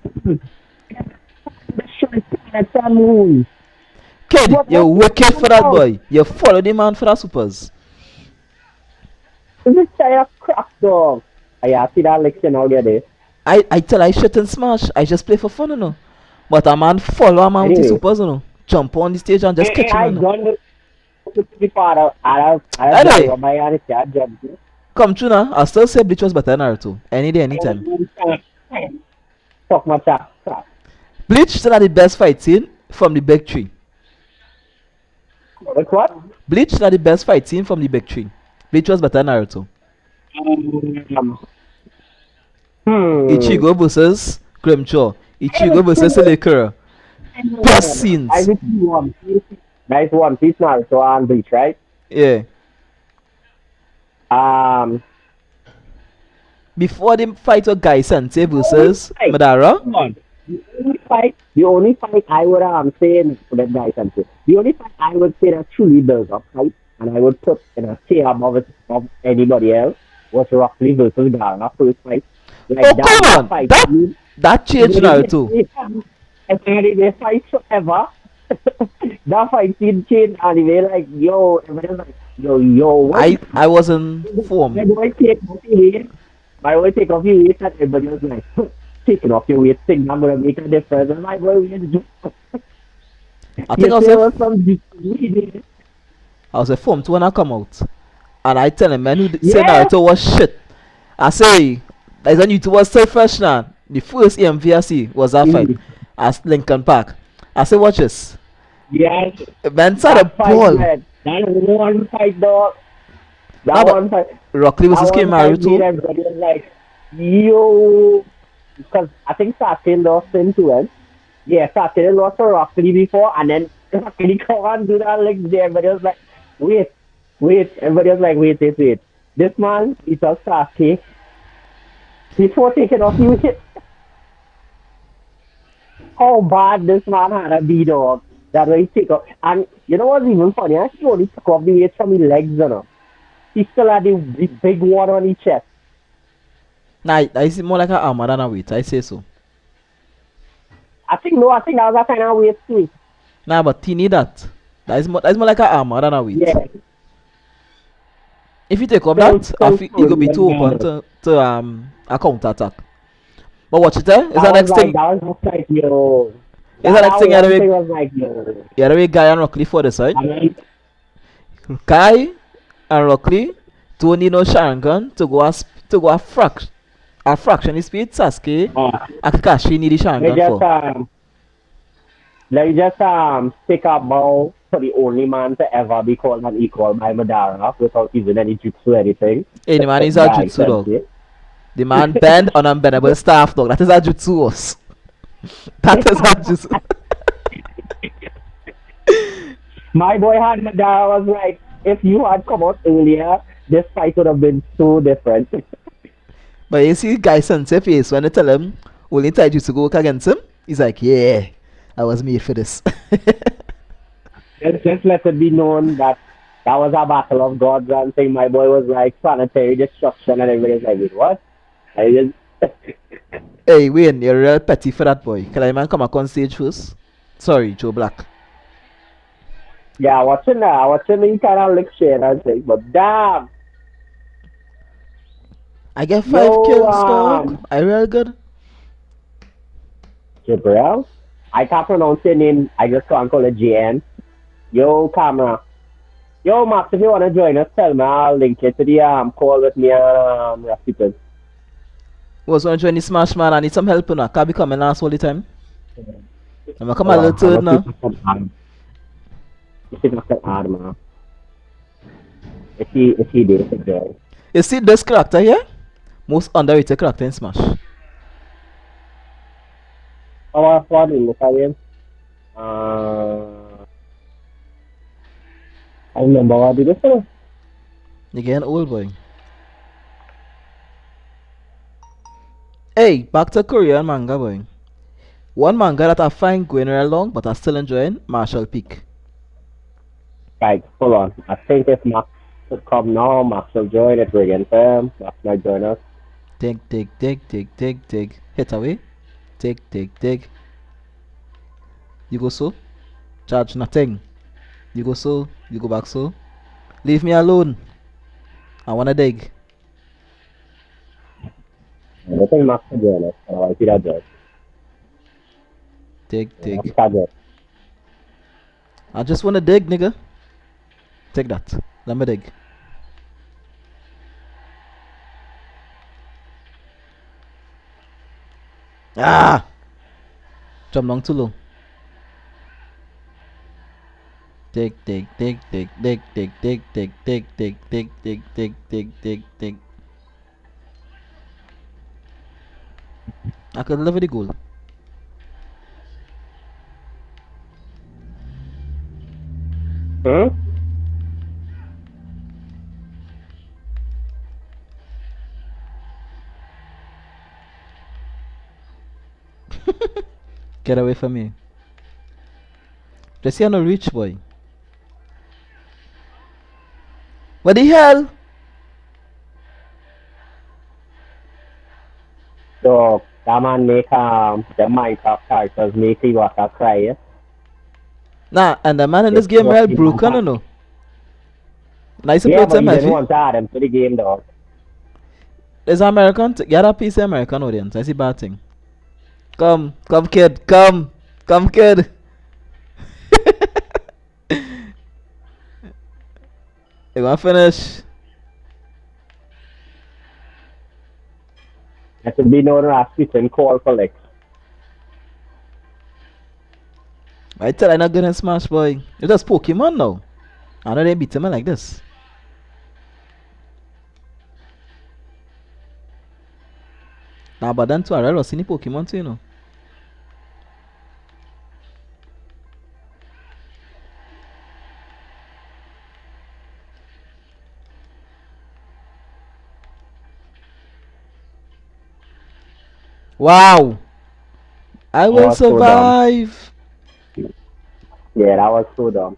Kid, you're wicked for that boy. You follow the man for that supers. This is a crap dog. I see that lecture now there. I tell I shit and smash. I just play for fun, you know. But a man follow a man with the supers, you know. Jump on the stage and just catch him, you know. Come true now, I'll still say Bleach was better than Naruto. Any day, anytime. Talk my chat. Bleach still had the best fight scene from the big tree. What? Bleach still had the best fight scene from the big tree. Bleach was better than Naruto. Ichigo versus Grimjaw. Ichigo versus Elekura. Best scenes. Nice one piece Naruto and Bleach, right? Yeah. Before the fight with Gai Sensei versus Madara. The only fight I would say for that Gai Sensei. The only fight I would say that truly builds up fight, and I would put in a tier above it of anybody else was Rock Lee versus Garna first fight. Like oh come on! Fight, that changed Naruto. If they fight forever. That fight did change anyway, like yo, everybody's like yo. I wasn't informed. My boy take off your weight and everybody was like taking off your weight thing, I'm gonna make a difference. And my boy I think I was informed when I come out. And I tell him man who say Naruto was shit. I say there's a YouTuber still fresh now. The first EMVRC was that fight at Lincoln Park. I say watch this. Yes. Man saw the ball. That one fight dog. That one fight. Rock Lee versus Naruto. Everybody was like, yo, because I think Sasuke lost into it. Yeah, Sasuke lost to Rock Lee before, and then Rock Lee come and do that like there. Everybody was like, wait. Everybody was like, wait. This man, he took Sasuke before taking off you hit. How bad this man had a B-dog. That way he take off. And you know what's even funny? He only took off the weight from his legs, you know. He still had the big one on his chest. Nah, I see more like an armor than a weight. I say so. I think that was a kind of weight too. Nah, but he need that. That's more like an armor than a weight. Yeah. If you take off that, I think you could be too open to a counter attack. But watch it, eh? Is that next thing? That was just like, yo. Is that next thing? One thing was like, yo. Yeah, the way Guy and Rockley for the side. I mean, Guy and Rockley don't need no Sharon gun to go a fraction of speed. Sasuke, Akashi need the Sharon gun for. let me just stick a bow for the only man to ever be called an equal by Madara without using any jutsu or anything. Hey, the man is a jutsu dog. The man bend on unbendable staff dog. That is a jutsu us. That is a jutsu. My boy had Madara was like, if you had come out earlier, this fight would have been so different. But you see Guy Sensei face when they tell him only taijutsu go work against him, he's like, yeah, I was made for this. Just let it be known that was a battle of gods and thing. My boy was like planetary destruction and everybody's like, wait, what? I just Hey, Wayne, you're real petty for that boy. Can I man come on stage first? Sorry, Joe Black. Yeah, watching me kind of lick shit and thing, but damn. I get 5 kills, dog. I real good. Jibril? I can't pronounce your name. I just can't call it JN. Yo, camera. Yo, Max, if you want to join us, tell me. I'll link you to the call with me and Rasputin. Was want to join the Smash Man? I need some help now. Can't be coming last all the time. I'm gonna come a little third now. You should not add, man. Is he there to join? You see this character here? Most underrated character in Smash. What look at him? I remember what I did this. You getting old, boy. Hey, back to Korean manga, boy. One manga that I find going real long, but I still enjoying, Marshall Peak. Right, hold on. I think if Max should come now, Max will join it. We're against him. Max might join us. Dig. Hit away. Dig. You go so. Charge nothing. You go so. You go back so. Leave me alone. I wanna dig. I don't think Max will join us. I see that join. Dig. I just wanna dig, nigga. Take that. Let me dig. Ah! Jump down too low. Dig. I could deliver the goal. Hmm? Get away from me. Just see, I'm a rich boy. What the hell? So, that man make the Minecraft characters make you want to cry, yeah? Nah, and the man in this game real broken, you know. Nice to Yeah, play but him you didn't heavy. want to add him to the game, though. There's American. Get a piece of American audience. I see bad thing. Come, kid. Come, kid. You want to finish? That should be known as Rasputin call for Lex. I tell you, I'm not gonna smash, boy. It's just Pokemon now. I know they beat him like this. Nah, but then too, I really seen the Pokemon too, you know. Wow! I will was so dumb. survive! Yeah, that was so dumb.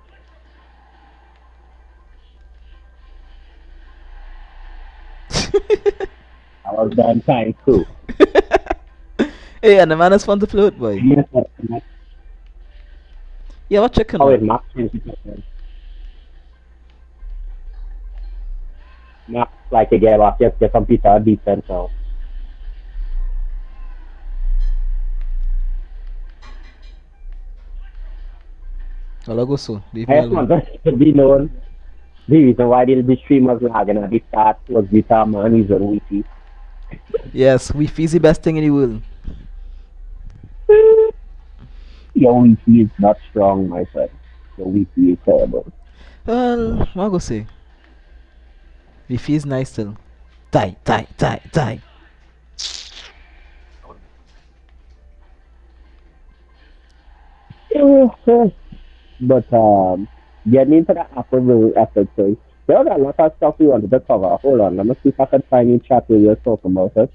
I was done time too. Hey, and the man is fun to play with, boy. Yeah, what chicken? Oh, Oh, wait, Max 20%. Max like to get off just get some pizza decent now. Well, I go so. Leave me I just alone. want us to be known. The reason why the stream was lagging at the start was this man is on wiki. Yes, Wi-Fi is the best thing in the world. Your wiki is not strong, my friend. Your wiki is terrible. Well, what I go say? Wi-Fi is nice still. Die, die, die, die. But getting into the Apple really episode, there was a lot of stuff we wanted to cover. Hold on, let me see if I can find you chat where you're talking about it.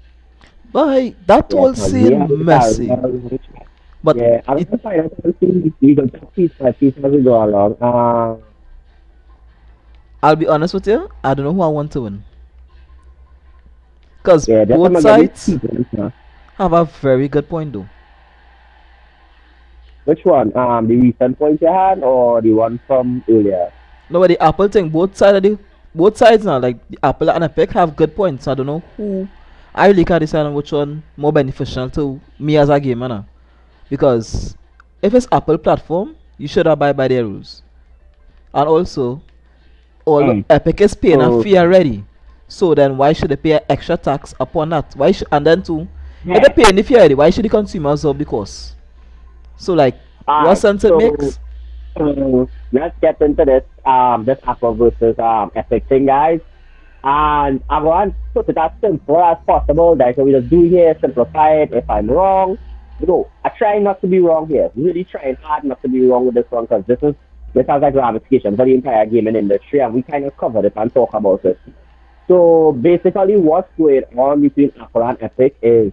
But that Yeah, all because we have seem it messy. But yeah, I'm it, gonna find out something we go just piece by piece as we go along. I'll be honest with you, I don't know who I want to win. Because Yeah, just I'm both gonna give you sides sequence now. have a very good point though. Which one? The recent point you had or the one from earlier? No, but the Apple thing, both sides now, like the Apple and Epic have good points. I don't know who. I really can't decide on which one more beneficial to me as a gamer now. Because if it's Apple platform, you should abide by their rules. And also, all Mm. Epic is paying a So fee already. So then why should they pay an extra tax upon that? Why should and then too, if yeah. they're paying the fee already, why should the consumers absorb the cost? So like, what Alright, sense it so makes? let's get into this Apple versus Epic thing, guys. And I want to put it as simple as possible. That's what we just do here, simplify it. If I'm wrong, I try not to be wrong here. Really trying hard not to be wrong with this one because this has a ramification for the entire gaming industry, and we kind of covered it and talk about it. So basically, what's going on between Apple and Epic is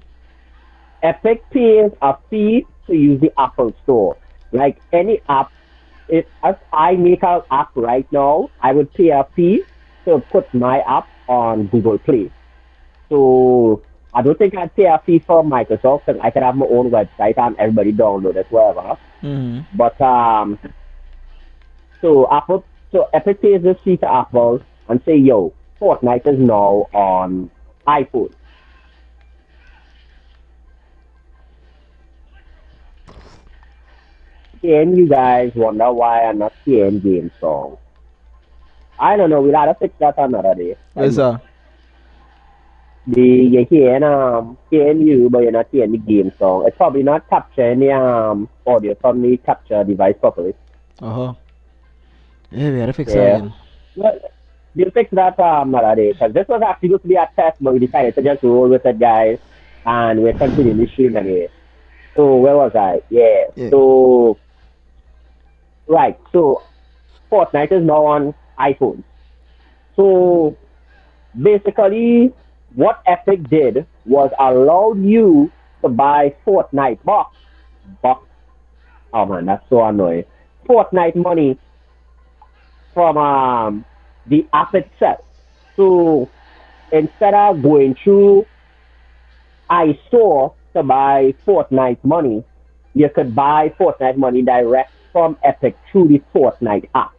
Epic pays a fee to use the Apple Store. Like any app, if I make an app right now, I would pay a fee to put my app on Google Play. So I don't think I'd pay a fee for Microsoft because I could have my own website and everybody download it wherever. Mm-hmm. But so Epic pays this fee to Apple and say, yo, Fortnite is now on iPhone. Can you guys wonder why I'm not hearing game songs? I don't know. We'll have to fix that another day. I Where's know. that? You're hearing you, but you're not hearing the game song. It's probably not capturing the audio from the capture device properly. Uh huh. Yeah, we gotta fix that Yeah. again. Well, we'll fix that another day because this was actually going to be a test, but we decided to just roll with it, guys, and we're continuing the stream anyway. So where was I? Yeah. Yeah. So right. So Fortnite is now on iPhone. So basically, what Epic did was allowed you to buy Fortnite box. Oh man, that's so annoying. Fortnite money from the app itself. So instead of going through iStore to buy Fortnite money, you could buy Fortnite money direct from Epic through the Fortnite app.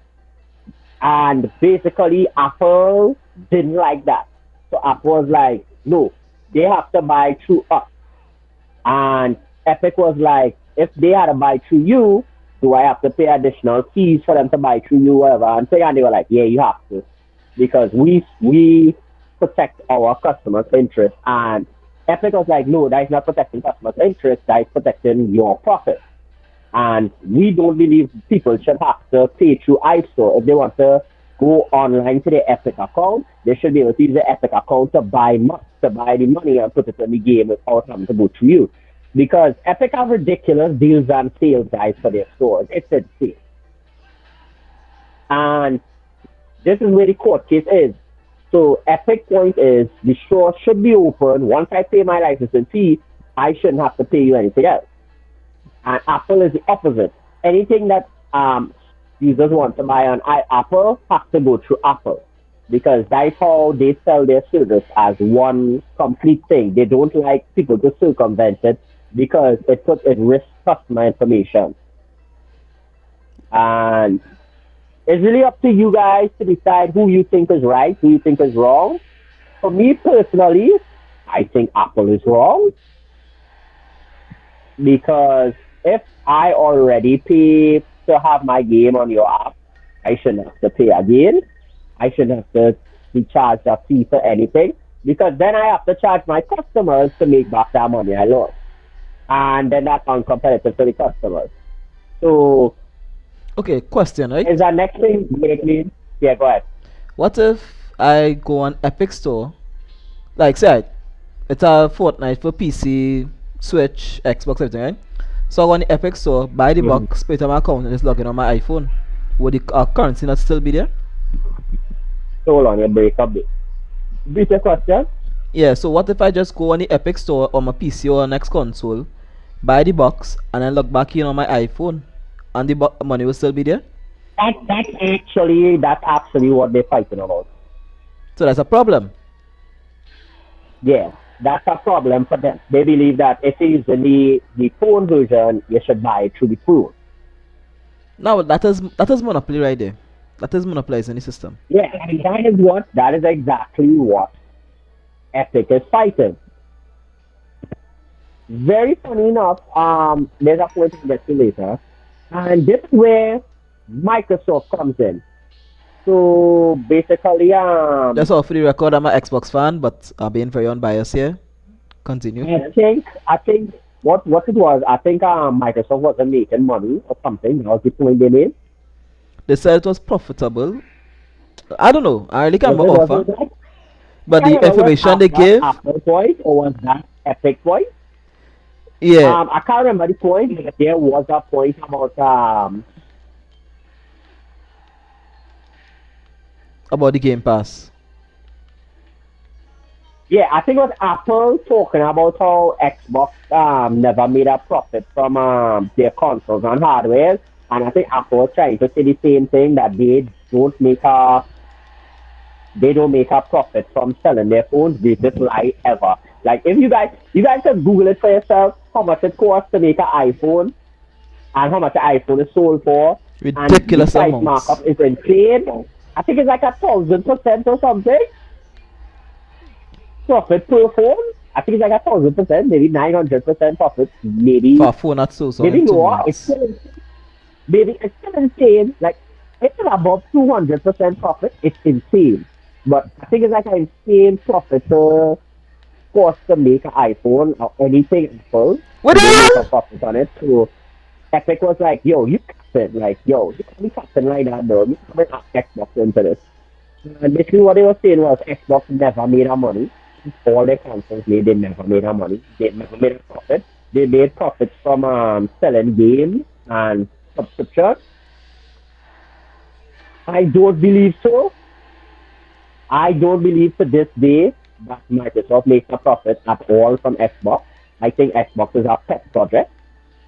And basically, Apple didn't like that. So Apple was like, no, they have to buy through us. And Epic was like, if they had to buy through you, do I have to pay additional fees for them to buy through you, whatever? And they were like, yeah, you have to. Because we protect our customers' interest. And Epic was like, no, that is not protecting customers' interest, that is protecting your profit. And we don't believe people should have to pay through iStore. If they want to go online to their Epic account, they should be able to use the Epic account to buy the money and put it in the game without having to go through you. Because Epic have ridiculous deals and sales guys for their stores. It's insane. And this is where the court case is. So Epic point is the store should be open. Once I pay my licensing fee, I shouldn't have to pay you anything else. And Apple is the opposite. Anything that users want to buy on Apple has to go through Apple because that's how they sell their service as one complete thing. They don't like people to circumvent it because it risks customer information. And it's really up to you guys to decide who you think is right, who you think is wrong. For me personally, I think Apple is wrong because if I already pay to have my game on your app, I shouldn't have to pay again. I shouldn't have to be charged a fee for anything because then I have to charge my customers to make back that money I lost. And then that's uncompetitive to the customers. So Okay, question, right? is that next thing basically? Yeah, go ahead. What if I go on Epic Store, like say it's a Fortnite for PC, Switch, Xbox, everything, right? So I go on the Epic Store, buy the Mhm. box, put it on my account, and just log in on my iPhone. Would the currency not still be there? So hold on, you break up. Repeat your question. Yeah. So what if I just go on the Epic Store on my PC or next console, buy the box, and then log back in on my iPhone, and the money will still be there? That's actually what they're fighting about. So that's a problem. Yeah, that's a problem for them. They believe that if you're using the phone version, you should buy it through the phone. Now that is monopoly right there. That is monopolizing the system. Yeah, and that is exactly what Epic is fighting. Very funny enough, there's a point to get to later, and this is where Microsoft comes in. So basically, That's all for the record. I'm an Xbox fan, but I'm being very unbiased here. Continue. I think what it was, I think Microsoft wasn't making money or something. That was the point they made. They said it was profitable. I don't know. I really can't Was it was offer, it that? but I the don't know was information they that give, Apple point or was that Epic point? yeah, I can't remember the point, but there was a point about about the Game Pass. yeah, I think it was Apple talking about how Xbox never made a profit from their consoles and hardware, and I think Apple was trying to say the same thing that they don't make a profit from selling their phones. They just lie ever. Like if you guys can Google it for yourself, how much it costs to make an iPhone and how much an iPhone is sold for, and the Ridiculous price amounts. markup is insane. I think it's like 1,000% or something profit per phone. I think it's like 1,000%, maybe 900% profit, For maybe a phone that's so maybe in two lower. It's months. still maybe it's still insane. Like it's still above 200% profit. It's insane, but I think it's like an insane profit to cost to make an iPhone or anything Apple, What and the they make a hell? profit on it. So Epic was like, yo, you captain, like, yo, you can't be captain like that, though. You can't bring Xbox into this. And basically, what they were saying was Xbox never made a money. All their consoles made, they never made a money. They never made a profit. They made profits from selling games and subscriptions. I don't believe so. I don't believe to this day that Microsoft makes a profit at all from Xbox. I think Xbox is a pet project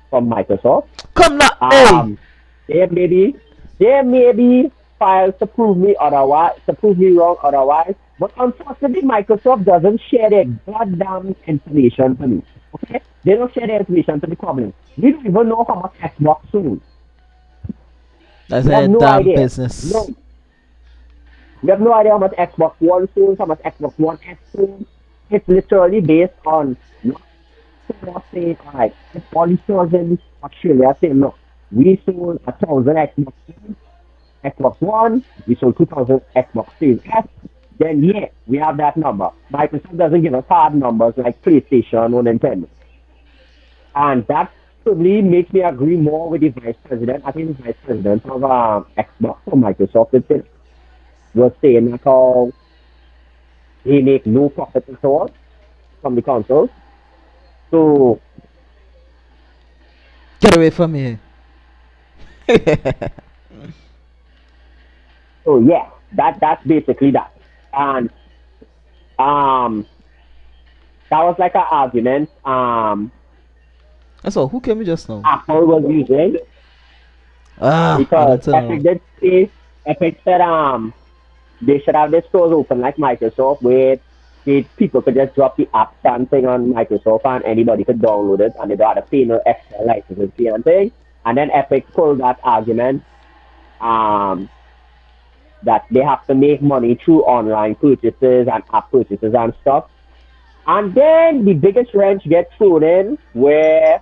from Microsoft. Come now, hey. Um, there may be files to prove me otherwise, to prove me wrong otherwise. But unfortunately, Microsoft doesn't share their goddamn information to me. Okay, they don't share their information to the public. We don't even know how much Xbox sold. That's We have a no damn idea. business. No, we have no idea how much Xbox One sold, how much Xbox One S sold. It's literally based on what stores say, alright, if all the stores in Australia say, look, we sold 1,000 Xbox One, we sold 2,000 Xbox Series S, then yeah, we have that number. Microsoft doesn't give us hard numbers like PlayStation or Nintendo. And that probably makes me agree more with the vice president. I think the vice president of Xbox or Microsoft was saying that how they make no profit at all from the consoles. So Get away from me. so yeah, that's basically that. And um that was like an argument That's all. Who came in just now? Apple was using I because don't know. Epic said they should have their stores open like Microsoft where people could just drop the app stand thing on Microsoft and anybody could download it and they don't have to pay no extra licensing fee and thing. And then Epic pulled that argument um, that they have to make money through online purchases and app purchases and stuff. And then the biggest wrench gets thrown in where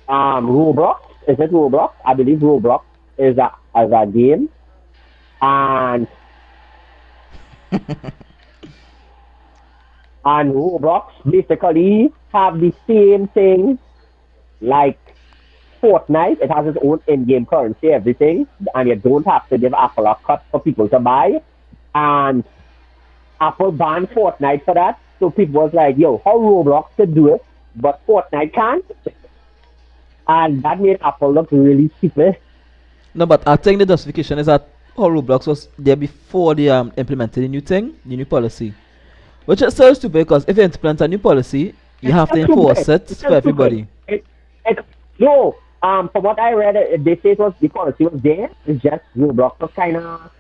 Roblox is it Roblox? I believe Roblox is a game, and Roblox basically have the same thing like Fortnite. It has its own in-game currency, everything, and you don't have to give Apple a cut for people to buy. And Apple banned Fortnite for that, so people was like, "Yo, how Roblox could do it, but Fortnite can't?" And that made Apple look really stupid. No, but I think the justification is that all Roblox was there before they implemented the new thing, the new policy. Which is so stupid because if you implement a new policy, you It's have to just enforce stupid. it It's for just stupid. everybody. It, no, from what I read, they say it was the policy was there. It's just Roblox was kind of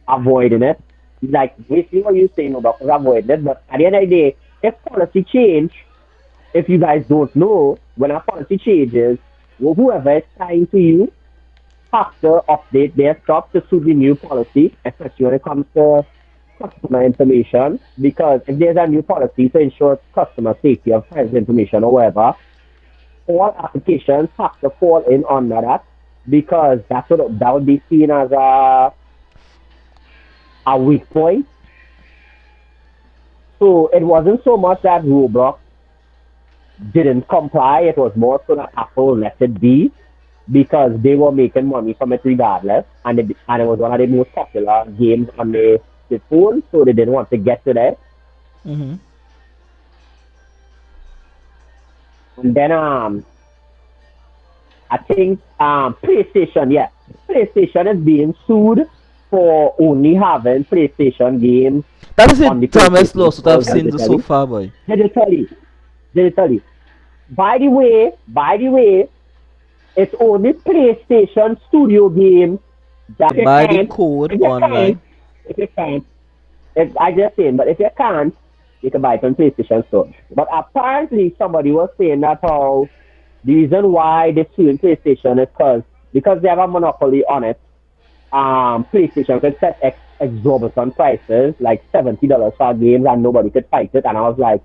avoiding it. Like basically what you're saying, Roblox was avoiding it. But at the end of the day, if policy change, if you guys don't know, when a policy changes, whoever is trying to you have to update their stuff to suit the new policy, especially when it comes to customer information. Because if there's a new policy to ensure customer safety of private information or whatever, all applications have to fall in under that because that would be seen as a weak point. So it wasn't so much that Roblox didn't comply, it was more so that Apple let it be because they were making money from it regardless, and it was one of the most popular games on the phone, so they didn't want to get to that. Mm-hmm. And then I think PlayStation, yeah, PlayStation is being sued for only having PlayStation games That is the on the dumbest PlayStation lawsuit I've stores seen so digitally. far, boy. Digitally, digitally. By the way, it's only PlayStation Studio games that you Buy the can't, code if you can't, online. if you can't, if I just saying, but if you can't, you can buy it on PlayStation Store. But apparently somebody was saying that how the reason why they're suing PlayStation is because they have a monopoly on it. PlayStation could set exorbitant prices, like $70 for games, and nobody could fight it. And I was like,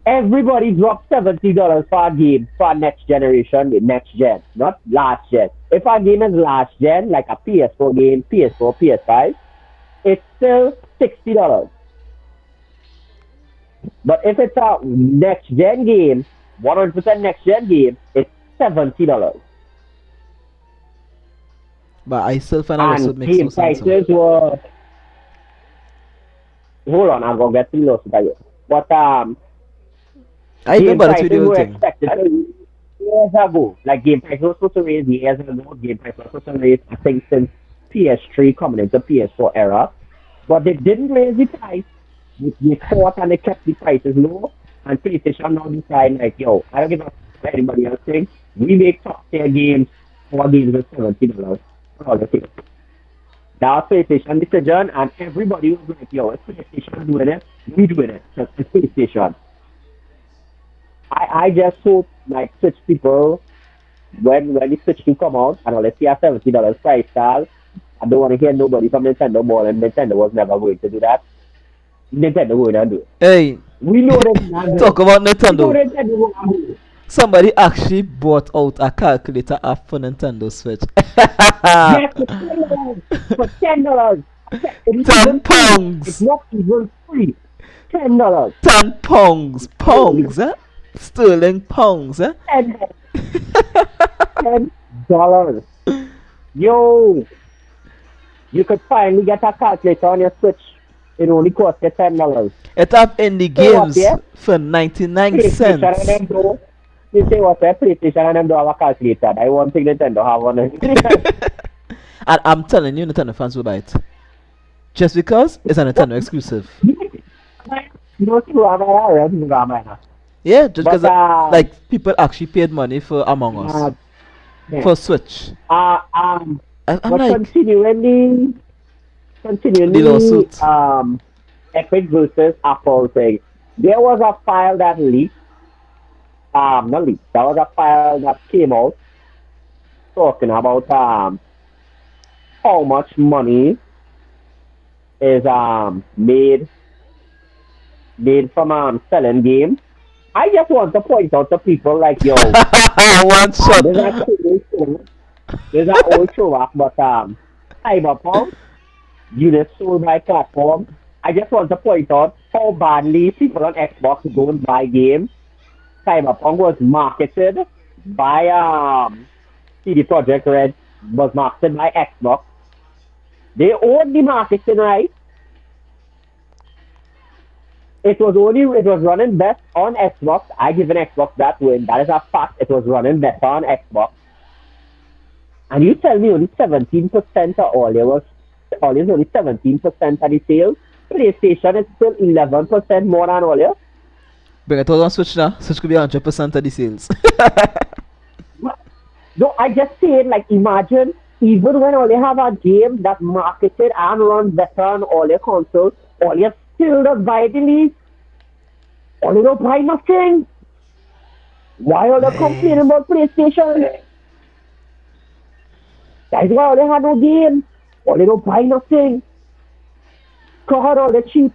everybody dropped $70 for a game for next generation, next gen, not last gen. If a game is last gen, like a PS4 game, PS4, PS5, it's still $60. But if it's a next gen game, 100% next gen game, it's $70. But I still find a lawsuit And makes no game sense. prices were, hold on, I'm gonna get to the list again. But I game remember that prices video were thing. expected to years ago. Like game prices were supposed to raise years ago. Game prices were supposed to raise, I think, since PS3 coming into PS4 era. But they didn't raise the price. They fought and they kept the prices low. And PlayStation now decide like, yo, I don't give a fuck what anybody else thinks. We make top tier games for games with $70 for all the things. That was PlayStation decision, and everybody was like, yo, if PlayStation doing it, we doing it. Because it's PlayStation. I just hope like Switch people when the Switch 2 come out and let's see a $70 price tag, I don't want to hear nobody from Nintendo more and Nintendo was never going to do that. Nintendo going to do it. Hey, We know they're not do talk it. about We know Nintendo. Nintendo won't do it. Somebody actually bought out a calculator app for Nintendo Switch. Yes, for $10. For $10. It's ten even free. It's pounds. not even free. $10. 10 pounds. Holy Pounds, eh? Sterling pounds, eh? $10. $10. Yo, you could finally get a calculator on your Switch. It only costs you $10. It have indie Say what, games yeah? for 99 PlayStation and cents. them do. You say what, PlayStation and them do have a calculator. I want to Nintendo have one. And I'm telling you, Nintendo fans will buy it. Just because it's a Nintendo exclusive. You know, Ramana. Yeah, just But because like people actually paid money for Among Us yeah. for Switch. I'm But like continuing the lawsuit. Epic versus Apple thing. There was a file that leaked. Not leaked. There was a file that came out talking about how much money is made from selling games I just want to point out to people like, yo, One shot. there's actually there's an old throwback, but Cyberpunk, units sold by platform. I just want to point out how badly people on Xbox don't buy games. Cyberpunk was marketed by CD Projekt Red, was marketed by Xbox. They own the marketing right. It was running best on Xbox. I give an Xbox that win. That is a fact. It was running better on Xbox. And you tell me only 17% of all is only 17% of the sales. PlayStation is still 11% more than all you. Bring it all on Switch now. Switch could be 100% of the sales. No, I just say it like imagine even when all you have a game that marketed and runs better on all your consoles, all you still don't buy the league. All you don't buy nothing. Why are they complaining about PlayStation? That's why all they have no game. All they don't buy nothing. God, all they cheap.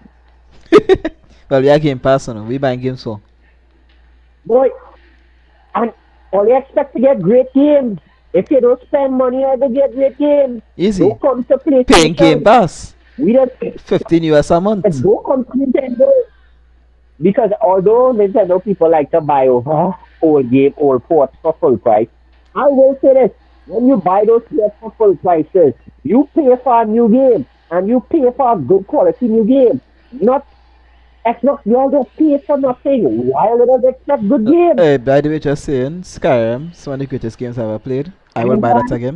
Well, we are Game Pass now. We buying games for. Boy, and all you expect to get great games. If you don't spend money, you don't get great games. Easy. Don't come to PlayStation. Paying Game Pass. We don't. 15 US a month. Don't come to Nintendo. Because although Nintendo people like to buy over old game, old ports for full price, I will say this. When you buy those PS for full prices, you pay for a new game and you pay for a good quality new game. Not Xbox, you all don't pay for nothing. Why would they expect good games? Hey, by the way, just saying, Skyrim is one of the greatest games I've ever played. I will buy that again.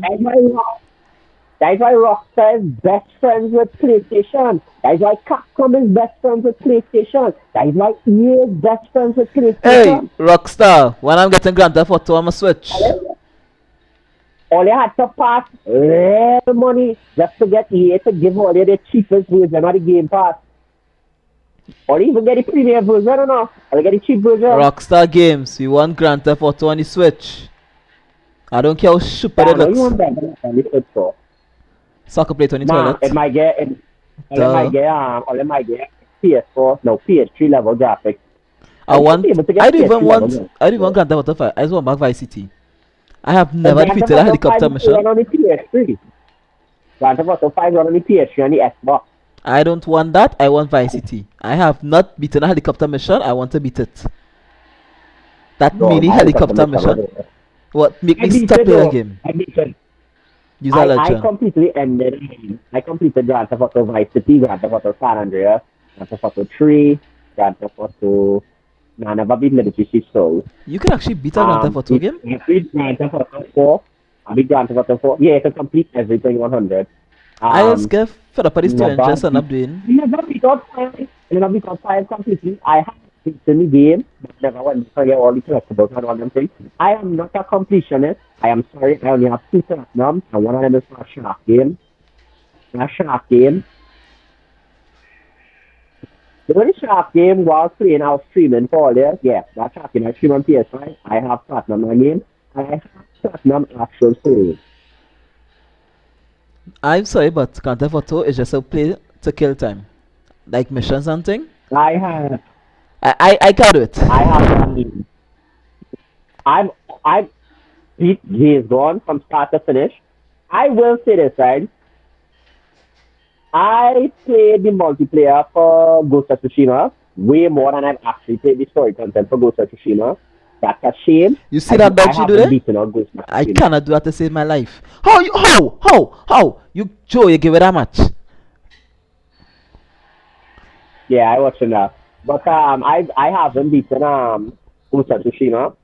That's why Rockstar is best friends with PlayStation. That's why Capcom is best friends with PlayStation. That's why EA is best friends with PlayStation. Hey, Rockstar, when I'm getting Grand Theft Auto, I'm a Switch. All you had to pass real money just to get EA to give all you the cheapest version of the Game Pass. Or even get the premium version or not. Or get the cheap version. Rockstar Games, you want Grand Theft Auto on the Switch. I don't care how stupid it looks. You want better on the Switch for. Soccer plate on the toilet. It might get PS4, no PS3 level graphics. I don't even want Grand Theft Auto 5. I just want back Vice City. I have never defeated a helicopter mission. On the PS3. Grand Theft Auto 5 run on the PS3 and the Xbox. I don't want that. I want Vice City. I have not beaten a helicopter mission. I want to beat it. That mini helicopter mission. What make me stop playing a game? I completely ended. I completed Grand Theft Auto Vice City, Grand Theft Auto San Andreas, Grand Theft Auto 3, Grand Theft Auto. No, I never beat Liberty City Soul. You can actually beat a Grand Theft Auto game? I beat Grand Theft Auto 4. I beat Grand Theft Auto 4. Yeah, you can complete everything 100. I just get fed up at this story and just end up doing. You never beat out 5. You never beat out 5 completely. I have beaten the game, but never went to get all the collectibles and all them things. I am not a completionist. I am sorry, I only have 2 platinums, and one of them is for a Shark game. A Shark game. The only Shark game while playing, I was streaming for all this. Yeah, that Shark game I stream on PS5. I have platinum on game. I have platinum actual series. I'm sorry, but Grand Theft Auto is just a play to kill time. Like missions and thing. I can't do it. I beat Days Gone from start to finish. I will say this, right? I played the multiplayer for Ghost of Tsushima way more than I've actually played the story content for Ghost of Tsushima. That's a shame. You see that dodge you do there? I cannot do that to save my life. How? You Joe, you give it that much? Yeah, I watched that. But I haven't beaten Ghost of Tsushima.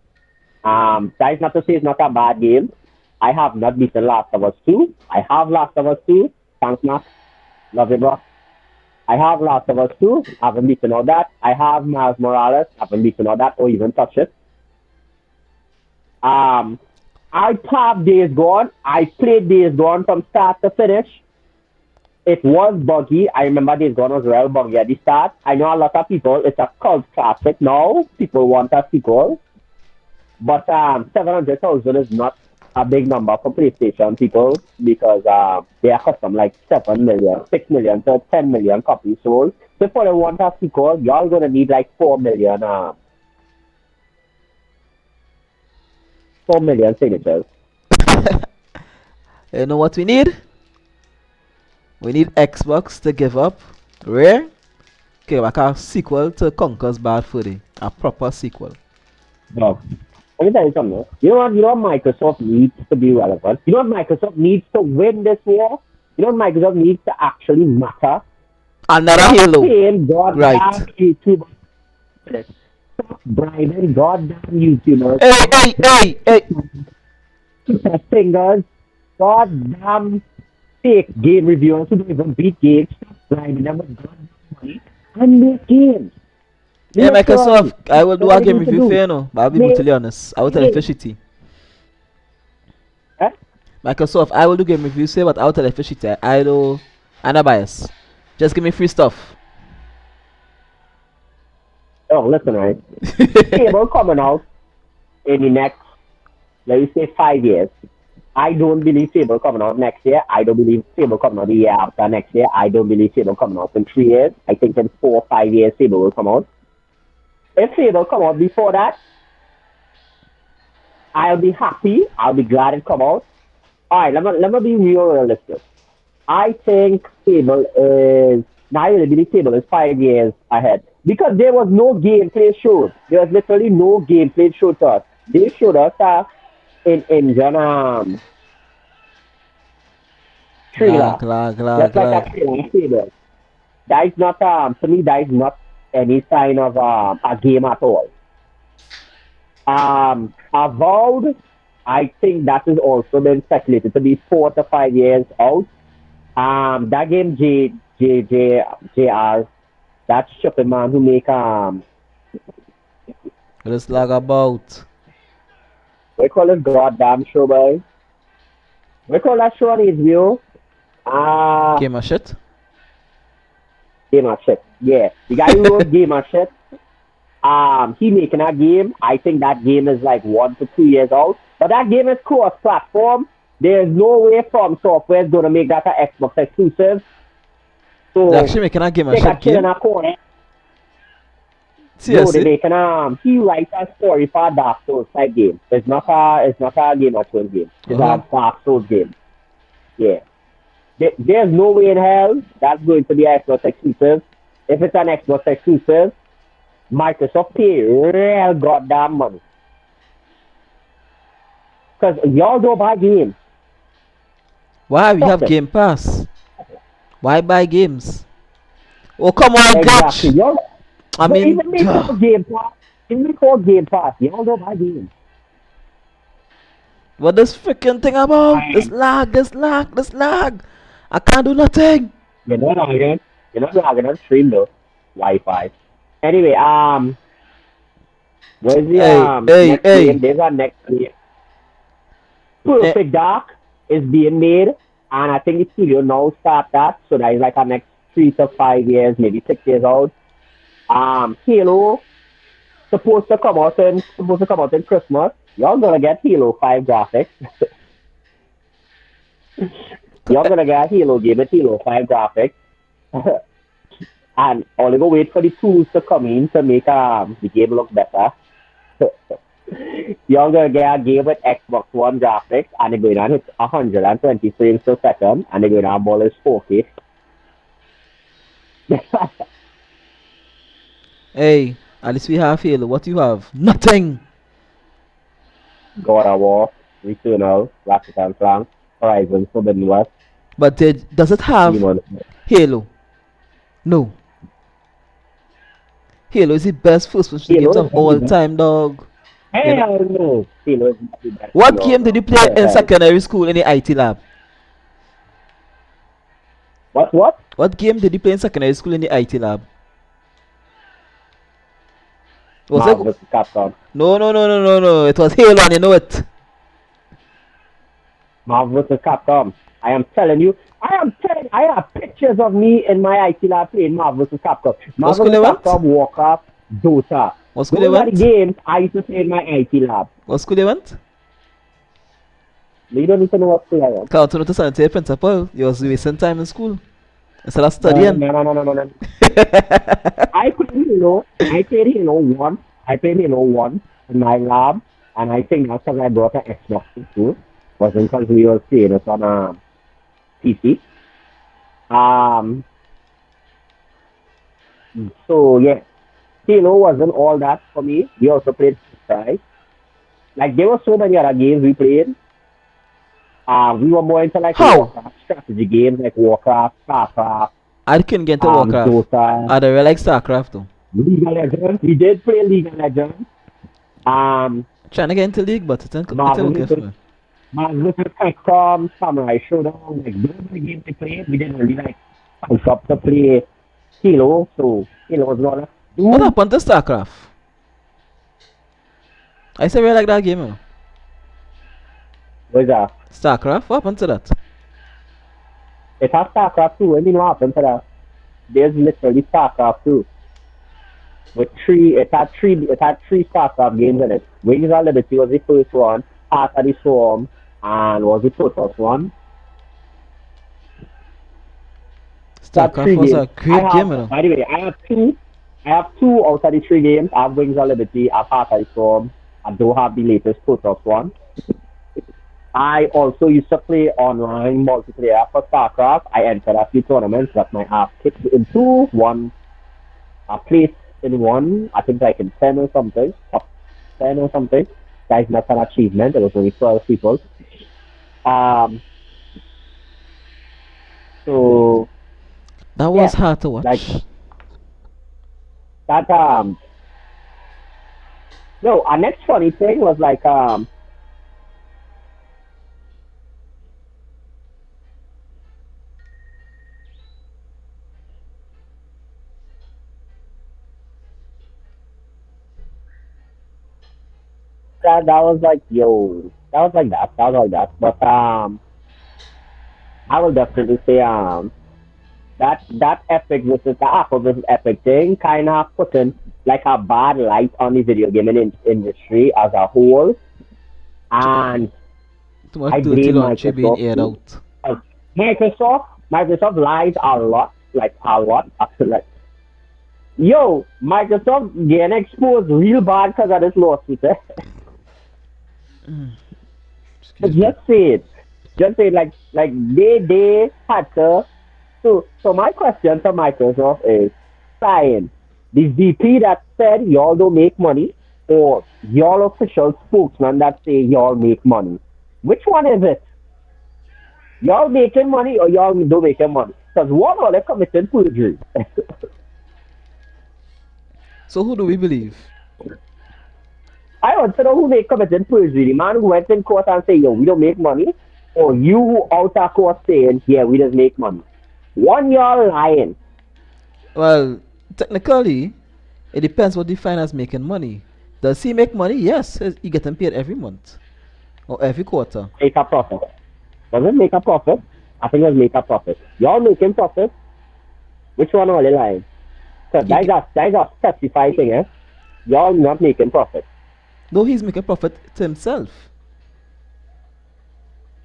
That is not to say it's not a bad game. I have not beaten Last of Us 2. I have Last of Us 2. Thanks, Matt. Love it, bro. I have Last of Us 2. Haven't beaten all that. I have Miles Morales. Haven't beaten all that or even touched it. I tapped Days Gone. I played Days Gone from start to finish. It was buggy. I remember Days Gone was real buggy at the start. I know a lot of people, it's a cult classic now. People want a sequel. But 700,000 is not a big number for PlayStation people because they are custom like 7 million, 6 million to 10 million copies sold. So if you want a sequel, y'all gonna need like 4 million 4 million signatures. You know what we need? We need Xbox to give up Rare. Okay, like a sequel to Conker's Bad Fur Day. A proper sequel. Dog. Let me tell you something. You know what Microsoft needs to be relevant? You know what Microsoft needs to win this war? You know what Microsoft needs to actually matter? Another Halo. Paying goddamn Right. YouTubers. Stop bribing goddamn YouTubers. Hey. Keep their fingers. Goddamn fake game reviewers who don't even beat games. Stop bribing them with goddamn money and make games. Yeah, Microsoft, I will do a What game you need to review do? for you know, but I'll be brutally honest. I will tell you shitty. Eh? Microsoft, I will do game review, say, but I will tell you shitty. I'm not biased. Just give me free stuff. Oh, listen, right? Fable coming out in the next, let me say, 5 years. I don't believe Fable coming out next year. I don't believe Fable coming out the year after next year. I don't believe Fable coming out in 3 years. I think in 4 or 5 years Fable will come out. If Fable come out before that, I'll be happy. I'll be glad it come out. Alright, let me be real realistic. I think Fable is, now I really believe Fable is 5 years ahead. Because there was no gameplay shows. There was literally no gameplay show to us. They showed us in John trailer. Just like a trailer Fable. That is not to me that is not any sign of a game at all. Avowed, I think that has also been speculated to be 4 to 5 years out. That game JR, that shipping man who make Let's lag about. we call it goddamn show, boy. We call that show on HBO. Game of shit. Game of shit. Yeah, the guy who wrote Game of shit. He making a game. I think that game is like 1 to 2 years old. But that game is cross-platform. There's no way From Software is gonna make that an Xbox exclusive. So They're actually making a game of take a shit chill in game. a corner. No, Seriously? they making he writes a story for a Dark Souls type game. It's not a Game of Thrones game. It's a Dark Souls game. Yeah. There's no way in hell that's going to be an Xbox exclusive. If it's an Xbox exclusive, Microsoft pay real goddamn money. Because y'all don't buy games. Why we Stop have it. Game Pass? Why buy games? Oh come on, Exactly. Glitch! Y'all, I but mean, even before Game Pass, y'all don't buy games. what this freaking thing about? This lag. I can't do nothing. You're not logging on stream though. Wi-Fi. Anyway, where's the next game? There's our next game. Perfect Dark is being made, and I think the studio now start that, so that is like our next 3 to 5 years, maybe 6 years old. Halo supposed to come out in Christmas. Y'all gonna get Halo 5 graphics. Y'all gonna get a Halo game with Halo 5 graphics. And only go wait for the tools to come in to make the game look better. Y'all gonna get a game with Xbox One graphics, and they're going to hit 120 frames per second, and they're going to abolish 4K. Hey, at least we have Halo. What you have? Nothing. God of War, Returnal, Ratchet and Clank, Horizon Forbidden West. But does it have Halo? No. Halo is the best first-person games of all time, dog. Hell no. Halo is the best. What game did you play in secondary school in the IT lab? What? What game did you play in secondary school in the IT lab? Was Marvel it? vs. Capcom. No. It was Halo, and you know it. Marvel vs. Capcom. I have pictures of me in my IT lab playing Marvel vs. Capcom. Marvel vs. Capcom, Warcraft, Dota. What school they Those are went? the games I used to play in my IT lab. What school they went? You don't need to know what school I went. Can't to sanitary principal. You was wasting time in school. Instead of studying. No. I played Halo once. I played Halo once in my lab. And I think that's because I brought an Xbox too. Wasn't because we were playing it on a PC. Um, so yeah, Halo wasn't all that for me. We also played Sky. Like there were so many other games we played. We were more into like How? Warcraft strategy games like Warcraft, Starcraft, I couldn't get into Warcraft. Dota, I don't really like StarCraft though. League of Legends. We did play League of Legends. Um, Trying to get into League, but it's Marvel okay for vs. me. Marvel vs. Capcom, Samurai Showdown. Like those were the games we played. We didn't really like punch up to play Halo, so Halo was not a What dude. happened to StarCraft? I say really like that game, you know. Was StarCraft? What happened to that? it has StarCraft 2. I mean, what happened to that? There's literally StarCraft 2. With it had three StarCraft games in it. Wings of Liberty was the first one, Heart of the Swarm, and was the first one. That StarCraft three was games. a great game, you know. By the way, I have two out of the three games. I have Wings of Liberty, I have Heart of the Storm. I don't have the latest Protoss one. I also used to play online multiplayer for StarCraft. I entered a few tournaments that my ass kicked into. One, I placed in one, I think like in 10 or something. Top 10 or something. That's not an achievement. It was only 12 people. Um, so, That was yeah, hard to like watch. that. No, our next funny thing was like, that was like, yo, that was like that. That was like that. But, I will definitely say, that Epic versus the Apple versus Epic thing kind of put in like a bad light on the video gaming industry as a whole, and Too much I dirty blame laundry being Microsoft aired too. out. 'Cause Microsoft lies a lot, like a lot. Like, yo, Microsoft getting exposed real bad because of this lawsuit. Excuse me. Just say it. Just say it, like they had to. So my question to Microsoft is, fine, the VP that said y'all don't make money, or y'all official spokesman that say y'all make money? Which one is it? Y'all making money or y'all don't making money? Because one or they committing perjury. So who do we believe? I want to know who they committed perjury. The man who went in court and say, yo, we don't make money, or you who out of court saying, yeah, we just make money. One y'all lying. Well, technically, it depends what define as making money. Does he make money? Yes, he getting paid every month or every quarter. Make a profit. Does it make a profit? I think it's make a profit. Y'all making profit? Which one are they lying? Because He, that's a specified thing, eh? Y'all not making profit. though he's making profit to himself.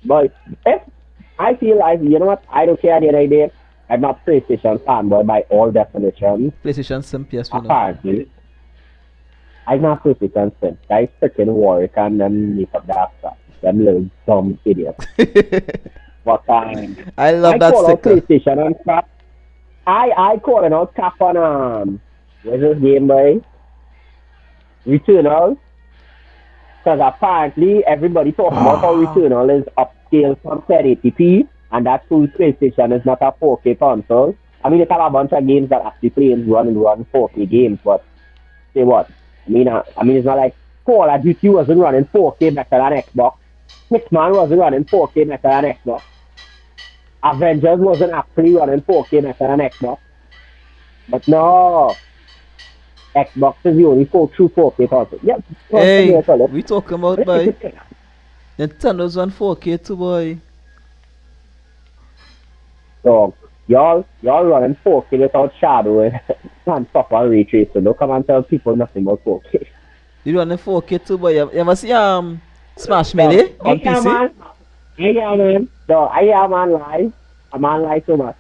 But if I feel like, you know what, I don't care at the end of the day, I'm not PlayStation fanboy by all definitions. PlayStation Sim, PS4 no. Apparently, I'm not PlayStation simp. Guys freaking Warwick and them make up that stuff. Them little dumb idiots. But I love I that call out sticker. PlayStation and crap. I calling out cap on what's this game boy? Returnal. Because apparently everybody talking about how Returnal is upscale from 1080p, and that's who PlayStation is not a 4K console. I mean, it have a bunch of games that actually play and run 4K games, but say what? I mean, it's not like Call of Duty wasn't running 4K better than Xbox. Hitman wasn't running 4K better than Xbox. Avengers wasn't actually running 4K better than Xbox. But no, Xbox is the only true 4K console. Yep, Hey, we talking about boy. Nintendo's on 4K too, boy. So y'all running 4K without shadowing and stuff on ray tracing. Don't come and tell people nothing about 4K. You running 4K too, boy. You ever see Smash Melee on Yeah, PC? man. Yeah, man. No, I am on live. I'm on live so much.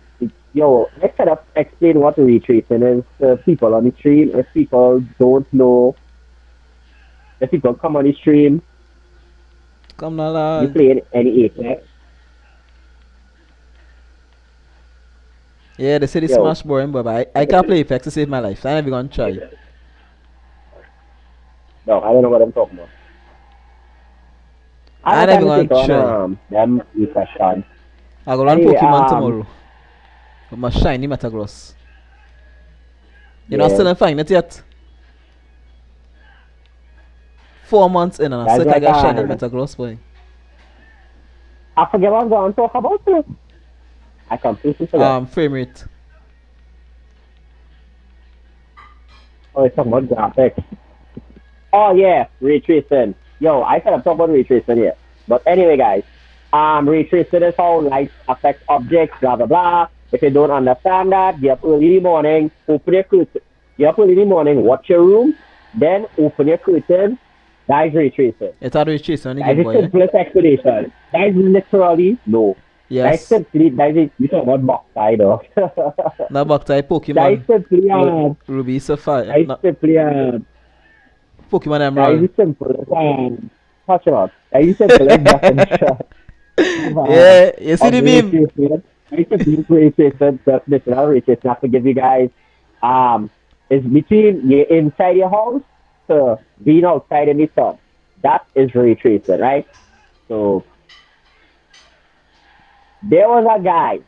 Yo, let's kind of explain what ray tracing is to people on the stream if people don't know If people come on the stream, Come now, you lad. play any Apex. Yeah, they say the Yo, Smash boring, but I can't play Apex to save my life. So I never gonna try. no, I don't know what I'm talking about. I I don't never time to gonna take on try. them Apex cards. I go run Anyway, Pokemon tomorrow with my shiny Metagross. You know, I yeah, still ain't find it yet. 4 months in and I that's still can't like get shiny Metagross, boy. I forget what I was going to talk about. Too. I completely forget. Frame rate. Oh, it's talking about graphics. Oh yeah, ray tracing. Yo, I said I'm talking about ray tracing here. But anyway, guys, ray tracing is how light affects objects, blah blah blah. If you don't understand that, get up early in the morning, open your curtain. Get up early in the morning, watch your room, then open your curtain. That is ray tracing. It's how to chase on the That Game is the Boy, yeah? simplest explanation. That is literally no. That is Yes. simply that is you talk about box side of. Now back to That is Pokemon. simply Ruby Sapphire. that is No, simply Pokemon that is Emerald. the simplest touch about. That is the simplest definition of Yeah, you see the race meme? racing. I used to be race racing, but listen, our race racing, I have to give you guys, it's between you inside your house to being outside in the sun. That is race racing, right? So there was a guy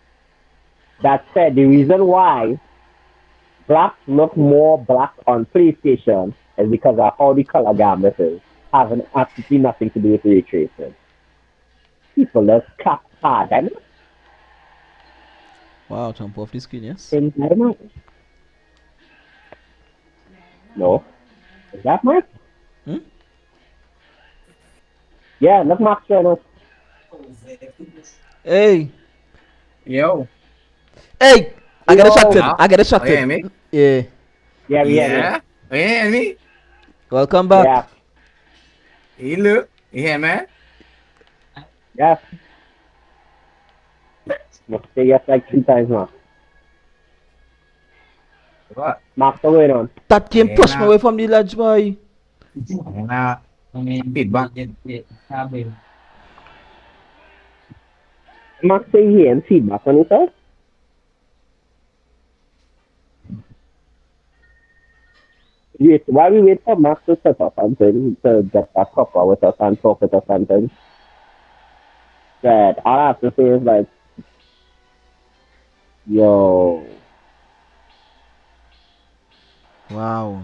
that said the reason why blacks look more black on PlayStation is because of how the color gamut is, having absolutely nothing to do with ray tracing. People just cut hard. I Wow, jump off the screen, yes? think I don't know. No. Is that Mark? Hmm? Yeah, look Mark's trying to. Hey! Yo. Hey! I get Yo. distracted. Ah, I get oh, yeah, distracted. me? Yeah. Yeah, we had it. Yeah. Oh, yeah, me? Welcome back. Yeah. Hey, look. Yeah, man. Yeah. Must say yes like 3 times now. What? Mark's going on. That game Yeah, pushed me nah. away from the ledge, boy. Nah. Feedback. Mark say he and feedback on himself. Wait, while we wait for Mark to set up something to get back up with us and talk with us something, that all I have to say is like, yo, Wow.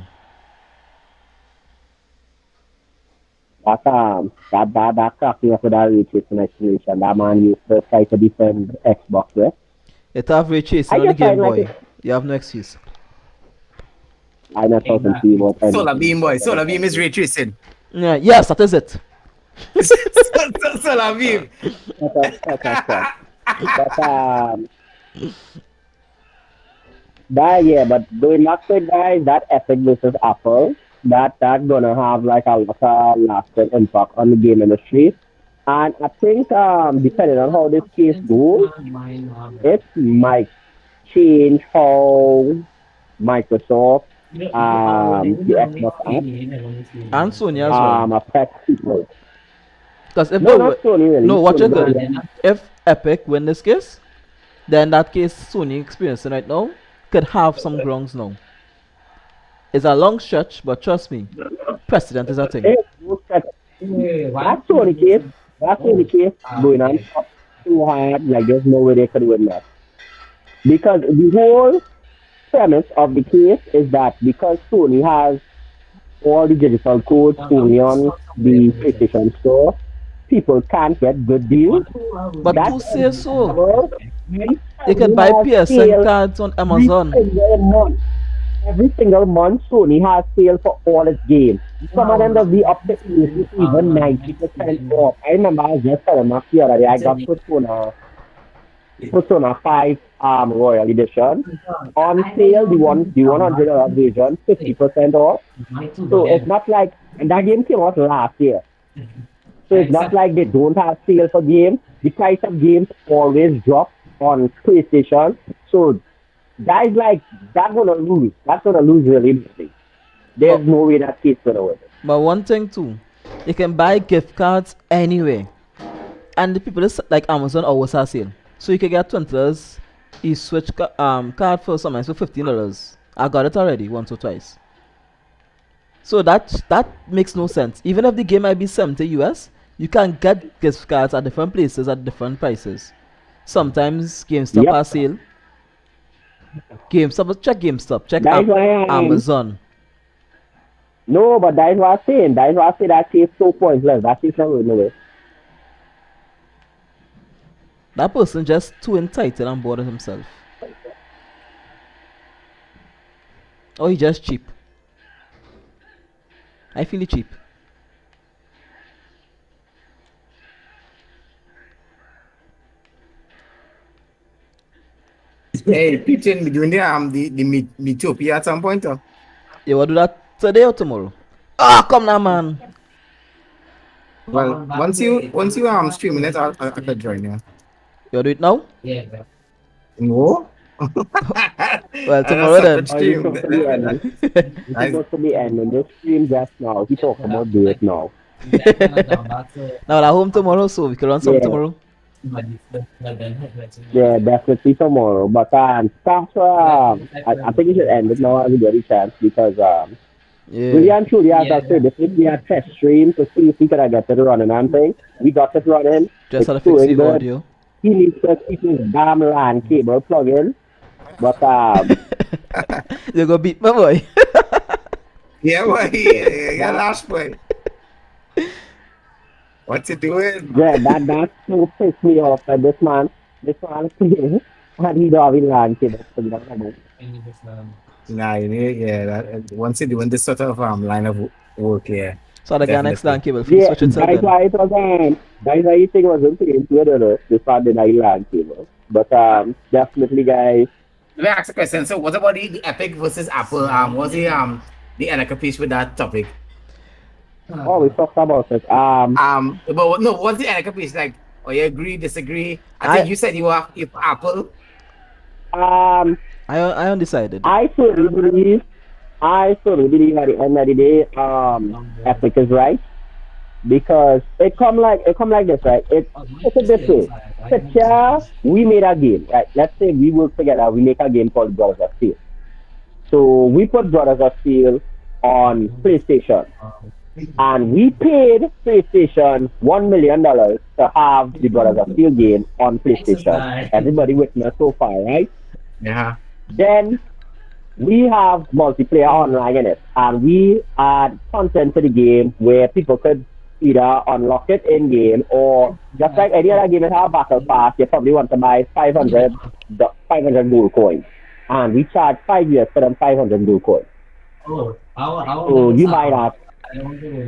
that cracked me up with that retracing explanation. That man used to try to defend Xbox with. It have ray chasing I on the just find Game like Boy. it. You have no excuse. I'm not talking to you about Solar anything. beam, boy. Solar beam is ray tracing. Yeah, yes, that is it. Solar beam. But but doing that said, guys, that Epic versus Apple, that gonna have like a lot of lasting impact on the game industry. And I think depending on how this case goes, it might change how Microsoft the Xbox app And Sony as well. affects people. Because if No, they not Sony really. no, watch Sony it don't good. If Epic win this case, then that case Sony experiencing right now could have some grounds now. It's a long stretch, but trust me, precedent is a thing. Hey, that's Sony case. That's Sony case going on too hard. Like there's no way they could win that. Because the whole premise of the case is that because Sony has all the digital codes only on the PlayStation Store, people can't get good deals. But That's who says so? well, You can buy PSN cards on Amazon. Every single month, Sony has sale for all its games. Some of them will be up to 80, even 90% off. I remember I was just telling Max the other day, I got Persona 5 Royal Edition on sale, the $100 version, 50% off. So it's not like, and that game came out last year. So it's not like they don't have sale for games. The price of games always drop on PlayStation. So guys like that's gonna lose. That's gonna lose really badly. There's no way that kid's gonna win. But one thing too, you can buy gift cards anywhere, and the people like Amazon always have sale. So you can get $20 e-switch card for something for $15. I got it already once or twice. So that makes no sense. Even if the game might be 70 US, you can get gift cards at different places at different prices. Sometimes GameStop Yep. has sale. GameStop, check GameStop, check That's why Amazon. no, but that's what I'm saying. That's why I say that is so pointless. That is not going away. That person just too entitled and bored of himself. Or he just cheap. I feel it cheap. Hey, Pigeon, be doing the Meetopia at some point. You will do that today or tomorrow? Ah, come now, man. Well, once you streaming it, I could join you. You do it now? No. Well, That's tomorrow separate then. Or you stream. supposed to be ending. You're supposed to be ending the stream just now. He talking about do it now. Now we're at home tomorrow, so we can run some Yeah. tomorrow. Yeah, definitely tomorrow. But thanks for I think you should end it now as we get a chance because really Yeah. and truly, as I said, this week we had test stream to see if we could get it running and thing. We got it running. Just had to It's fix doing the good. audio. He needs to keep his damn LAN cable plug in. But You go beat my boy. Yeah, boy. Yeah, last boy. What you doing? yeah, that so pissed me off that this man playing and he don't have a LAN cable plugged in. Nah, yeah. Once you're doing this sort of line of work, yeah. So the guy next Definitely. LAN cable for Yeah, switch itself that's then. why it was that's why you think it wasn't playing Twitter this one the night LAN cable. But definitely guys. Let me ask a question. So, what about the Epic versus Apple? Was the Epic piece with that topic? Oh, we talked about it. But no, what's the Epic piece like? Or you agree, disagree? I think I- you said you were if Apple. I undecided. I certainly believe at the end of the day, Epic is right because it come like this, right? It's a this way. Picture we made a game, right? Let's say we work together, we make a game called Brothers of Steel. So we put Brothers of Steel on PlayStation, and we paid PlayStation $1 million to have the Brothers of Steel game on PlayStation. Everybody witnessed so far, right? Yeah. Then we have multiplayer online in it, and we add content to the game where people could either unlock it in game or just like any other game that have battle pass, you probably want to buy 500 gold coins, and we charge 5 years for them 500 gold coins. So you buy that,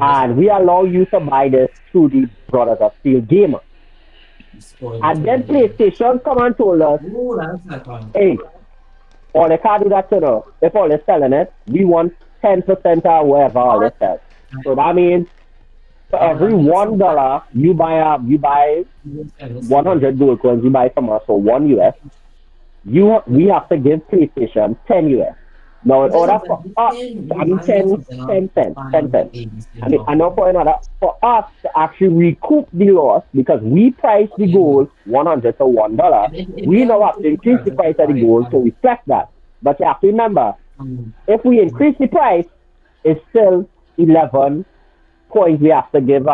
and we allow you to buy this through the Brothers of Steel gamer. And then PlayStation come and told us, hey, or they can't do that, you know. If all they're selling it, we want 10% or whatever all they sell. So that means for every $1 you buy 100 gold coins you buy from us for $1, we have to give PlayStation 10 US. Now in order for us, I mean 10 cents. I know for us to actually recoup the loss because we priced the gold 100 to $1, we now have to increase the price of the gold to reflect that. But you have to remember, if we increase the price, it's still 11 coins we have to give.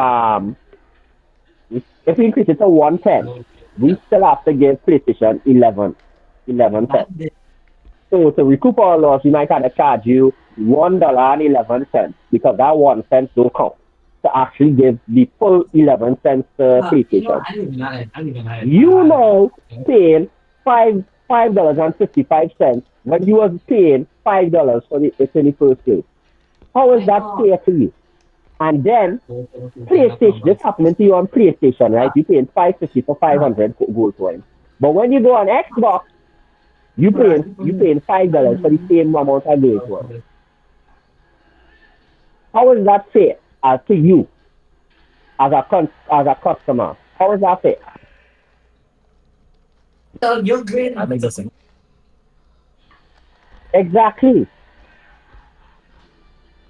If we increase it to 110, we still have to give PlayStation 11 cents. So to recoup our loss, we might kind of charge you $1.11 because that 1 cent don't count to actually give the full 11 cents to PlayStation. You know, paying $5.55 when you was paying $5 for the first place. How is that fair to you? And then PlayStation, this happening to you on PlayStation, right? You're paying $5.50 for 500 gold coins. But when you go on Xbox, you paying $5 for the same amount of gold coins. How is that fair to you as a customer? How is that fair? You're great. That makes sense. Exactly.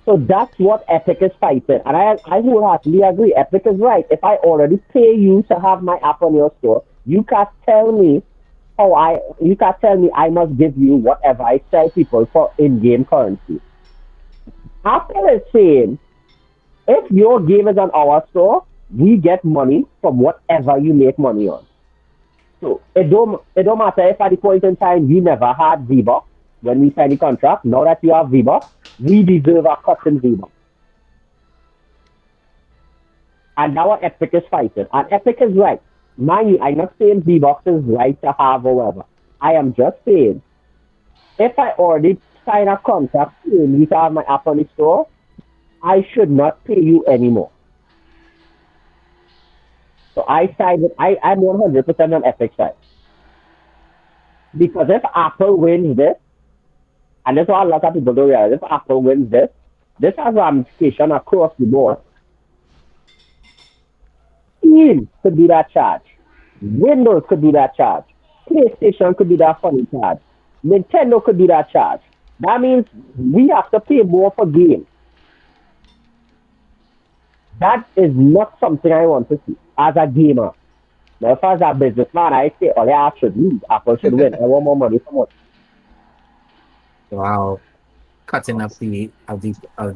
So that's what Epic is fighting. And I wholeheartedly agree. Epic is right. If I already pay you to have my app on your store, you can't tell me I must give you whatever I sell people for in-game currency. Apple is saying if your game is on our store, we get money from whatever you make money on. So it don't matter if at the point in time you never had V-Bucks when we signed the contract. Now that you have V-Bucks, we deserve a cut in V-Bucks. And now Epic is fighting. And Epic is right. Mind you, I'm not saying V-Bucks is right to have or whatever. I am just saying if I already sign a contract saying you to have my app on the store, I should not pay you anymore. So I'm 100% on Epic side. Because if Apple wins this, and that's what a lot of people don't realize, if Apple wins this has ramification across the board. Steam could be that charge. Windows could be that charge. PlayStation could be that funny charge. Nintendo could be that charge. That means we have to pay more for games. That is not something I want to see as a gamer. Now, if as a businessman, I say, oh, yeah, I should lose. Apple should win. I want more money from it. Wow. Cutting up the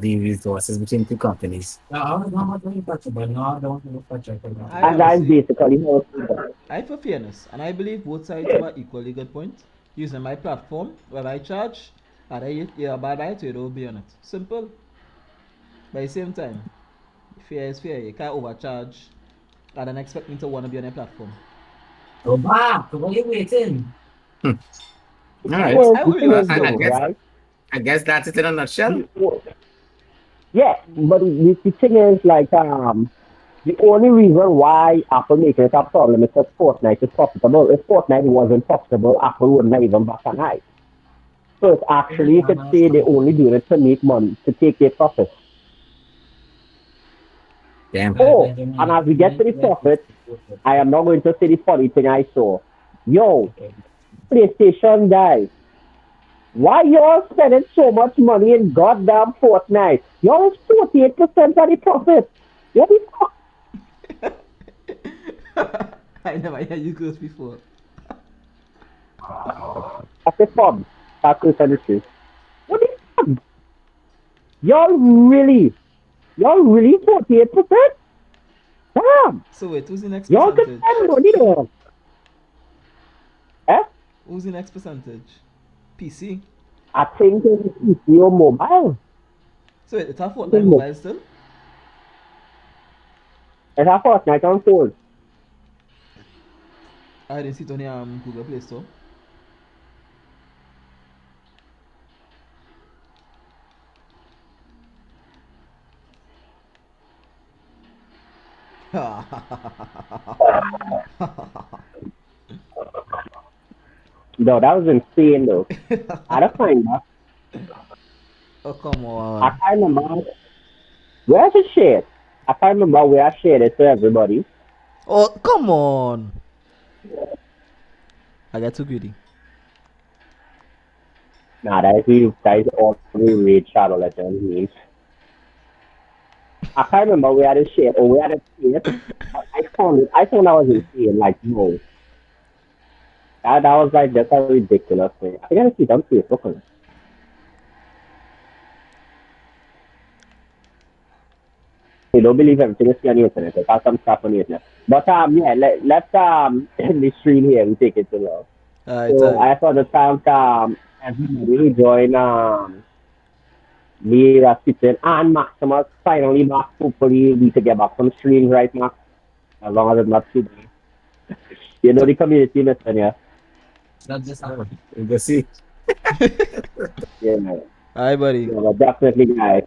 resources between two companies. No, I was not really touchable. No, I don't want to touch it. I And that's honestly, basically how it's done. I for fairness, and I believe both sides have an equally good point. Using my platform, where I charge, and you abide by it, you don't be on it. Simple. But at the same time, fair is fair. You can't overcharge and then expect me to want to be on a platform. Go back. What are you waiting? All right. Well, I the really thing want is, to I though, know. guess right? I guess that's it in a nutshell. The- Yeah, but the thing is, like, the only reason why Apple making it a problem is that Fortnite is profitable. If Fortnite wasn't profitable, Apple wouldn't have even bat an eye. So it's actually, you could say they only doing it to make money, to take their profit. Damn. Oh, and as we get to the profit, I am not going to say the funny thing I saw. Yo, PlayStation guys, why y'all spending so much money in goddamn Fortnite? Y'all is 48% of the profit. What the fuck? I never heard you girls before. That's a pub. That's the truth. What the fuck? Y'all really 48%? Damn! So wait, who's the next Y'all could percentage? spend money there. Eh? Who's the next percentage? PC. I think it's PC or mobile. So wait, it's a Fortnite mobile still? It's a Fortnite on phone. I didn't see it on the Google Play Store. No, that was insane though. I don't find that. Oh come I on. can't remember. Where's the shit? I can't remember where I shared it to everybody. Oh come on. I got too greedy. Nah, that is all we read Shadow Legends means. I can't remember where I shit or where I it. I found it. I thought that was insane. Like, no. That was like that's a ridiculous thing. I gotta see it on Facebook. You don't believe everything is on the internet. There's some stuff on the internet. But yeah, let's end the stream here and take it to love. Alright, So I alright. just want to thank everybody who joined me, Rasputin, and Maximus finally back. Hopefully we can get back some streams right, Max. As long as it's not too bad. You know the community, Mr. Yeah. Not just our. We'll see. Yeah, man. Alright buddy. Yeah, but definitely, guys.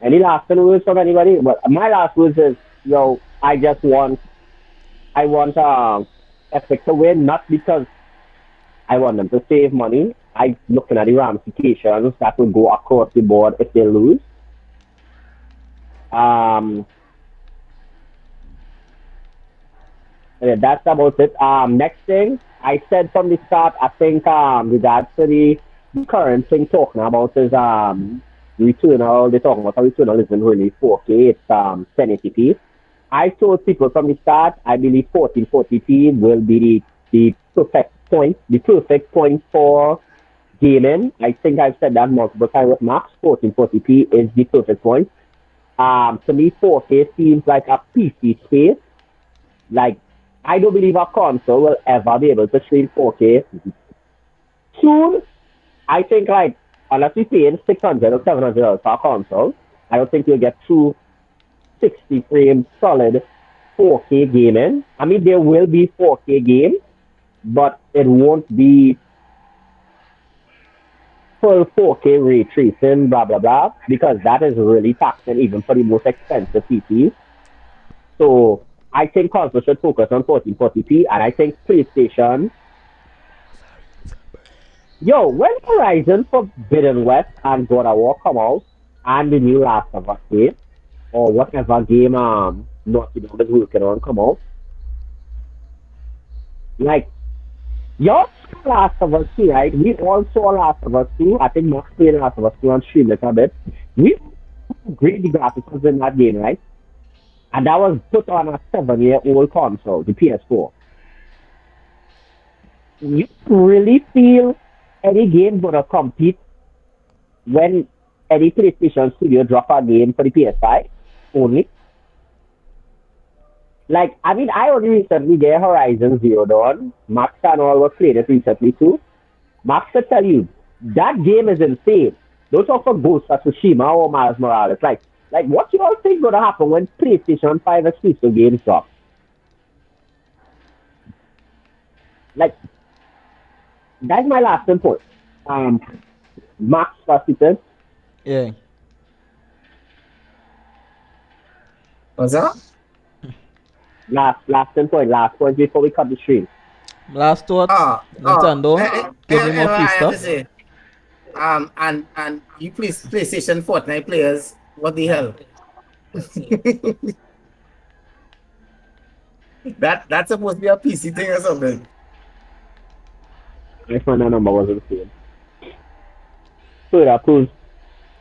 Any last words from anybody? But my last words is, yo, I want Epic to win, not because I want them to save money. I looking at the ramifications that will go across the board if they lose. Um, yeah, that's about it. Next thing I said from the start, I think regards to the current thing talking about is Returnal. They're talking about Returnal isn't really 4K. It's 1080p. I told people from the start, I believe 1440p will be the perfect point for gaming. I think I've said that multiple times with Max. 1440p is the perfect point. To me, 4K seems like a PC space. Like, I don't believe a console will ever be able to stream 4K. Soon, I think, like, unless we pay 600 or $700 for a console, I don't think you'll get true 60 frame solid 4K gaming. I mean, there will be 4K games, but it won't be full 4K ray tracing, blah, blah, blah, because that is really taxing even for the most expensive PCs. So I think consoles should focus on 1440p, and I think PlayStation. Yo, when Horizon Forbidden West and God of War come out, and the new Last of Us game, or whatever game Naughty Dog is working on come out, like, your Last of Us 2, right? We all saw Last of Us 2. I think Max played Last of Us 2 on stream a little bit. We great the graphics in that game, right? And that was put on a 7-year-old console, the PS4. You really feel any game gonna compete when any PlayStation studio drop a game for the PS5 only? Like, I mean, I only recently get Horizon Zero Dawn. Max and all was playing it recently too. Max could tell you, that game is insane. Don't talk for Ghost of Tsushima or Miles Morales. Like what you all think gonna happen when PlayStation 5 exclusive games drop? Like, that's my last input. Max Rasputin. Yeah. What's that? Last point before we cut the stream. Last thoughts. Nintendo. Give me more free I have to stuff. say, and you PlayStation Fortnite players, what the hell? That's supposed to be a PC thing or something. I found that number wasn't the same. So that proves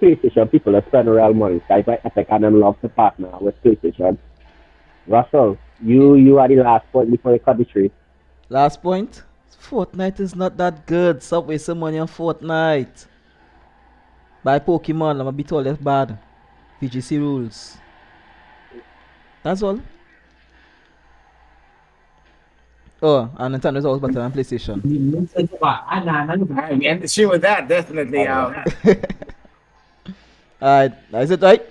PlayStation people that spend real money. Type by Epic and them love to partner with PlayStation. Russell, you are the last point before you cut the stream. Last point. Fortnite is not that good. Stop wasting money on Fortnite. Buy Pokemon. I'm a bit all less bad. VGC rules. That's all. Oh, and Nintendo is always better than PlayStation. I mean, the stream with that definitely. Alright, is it right?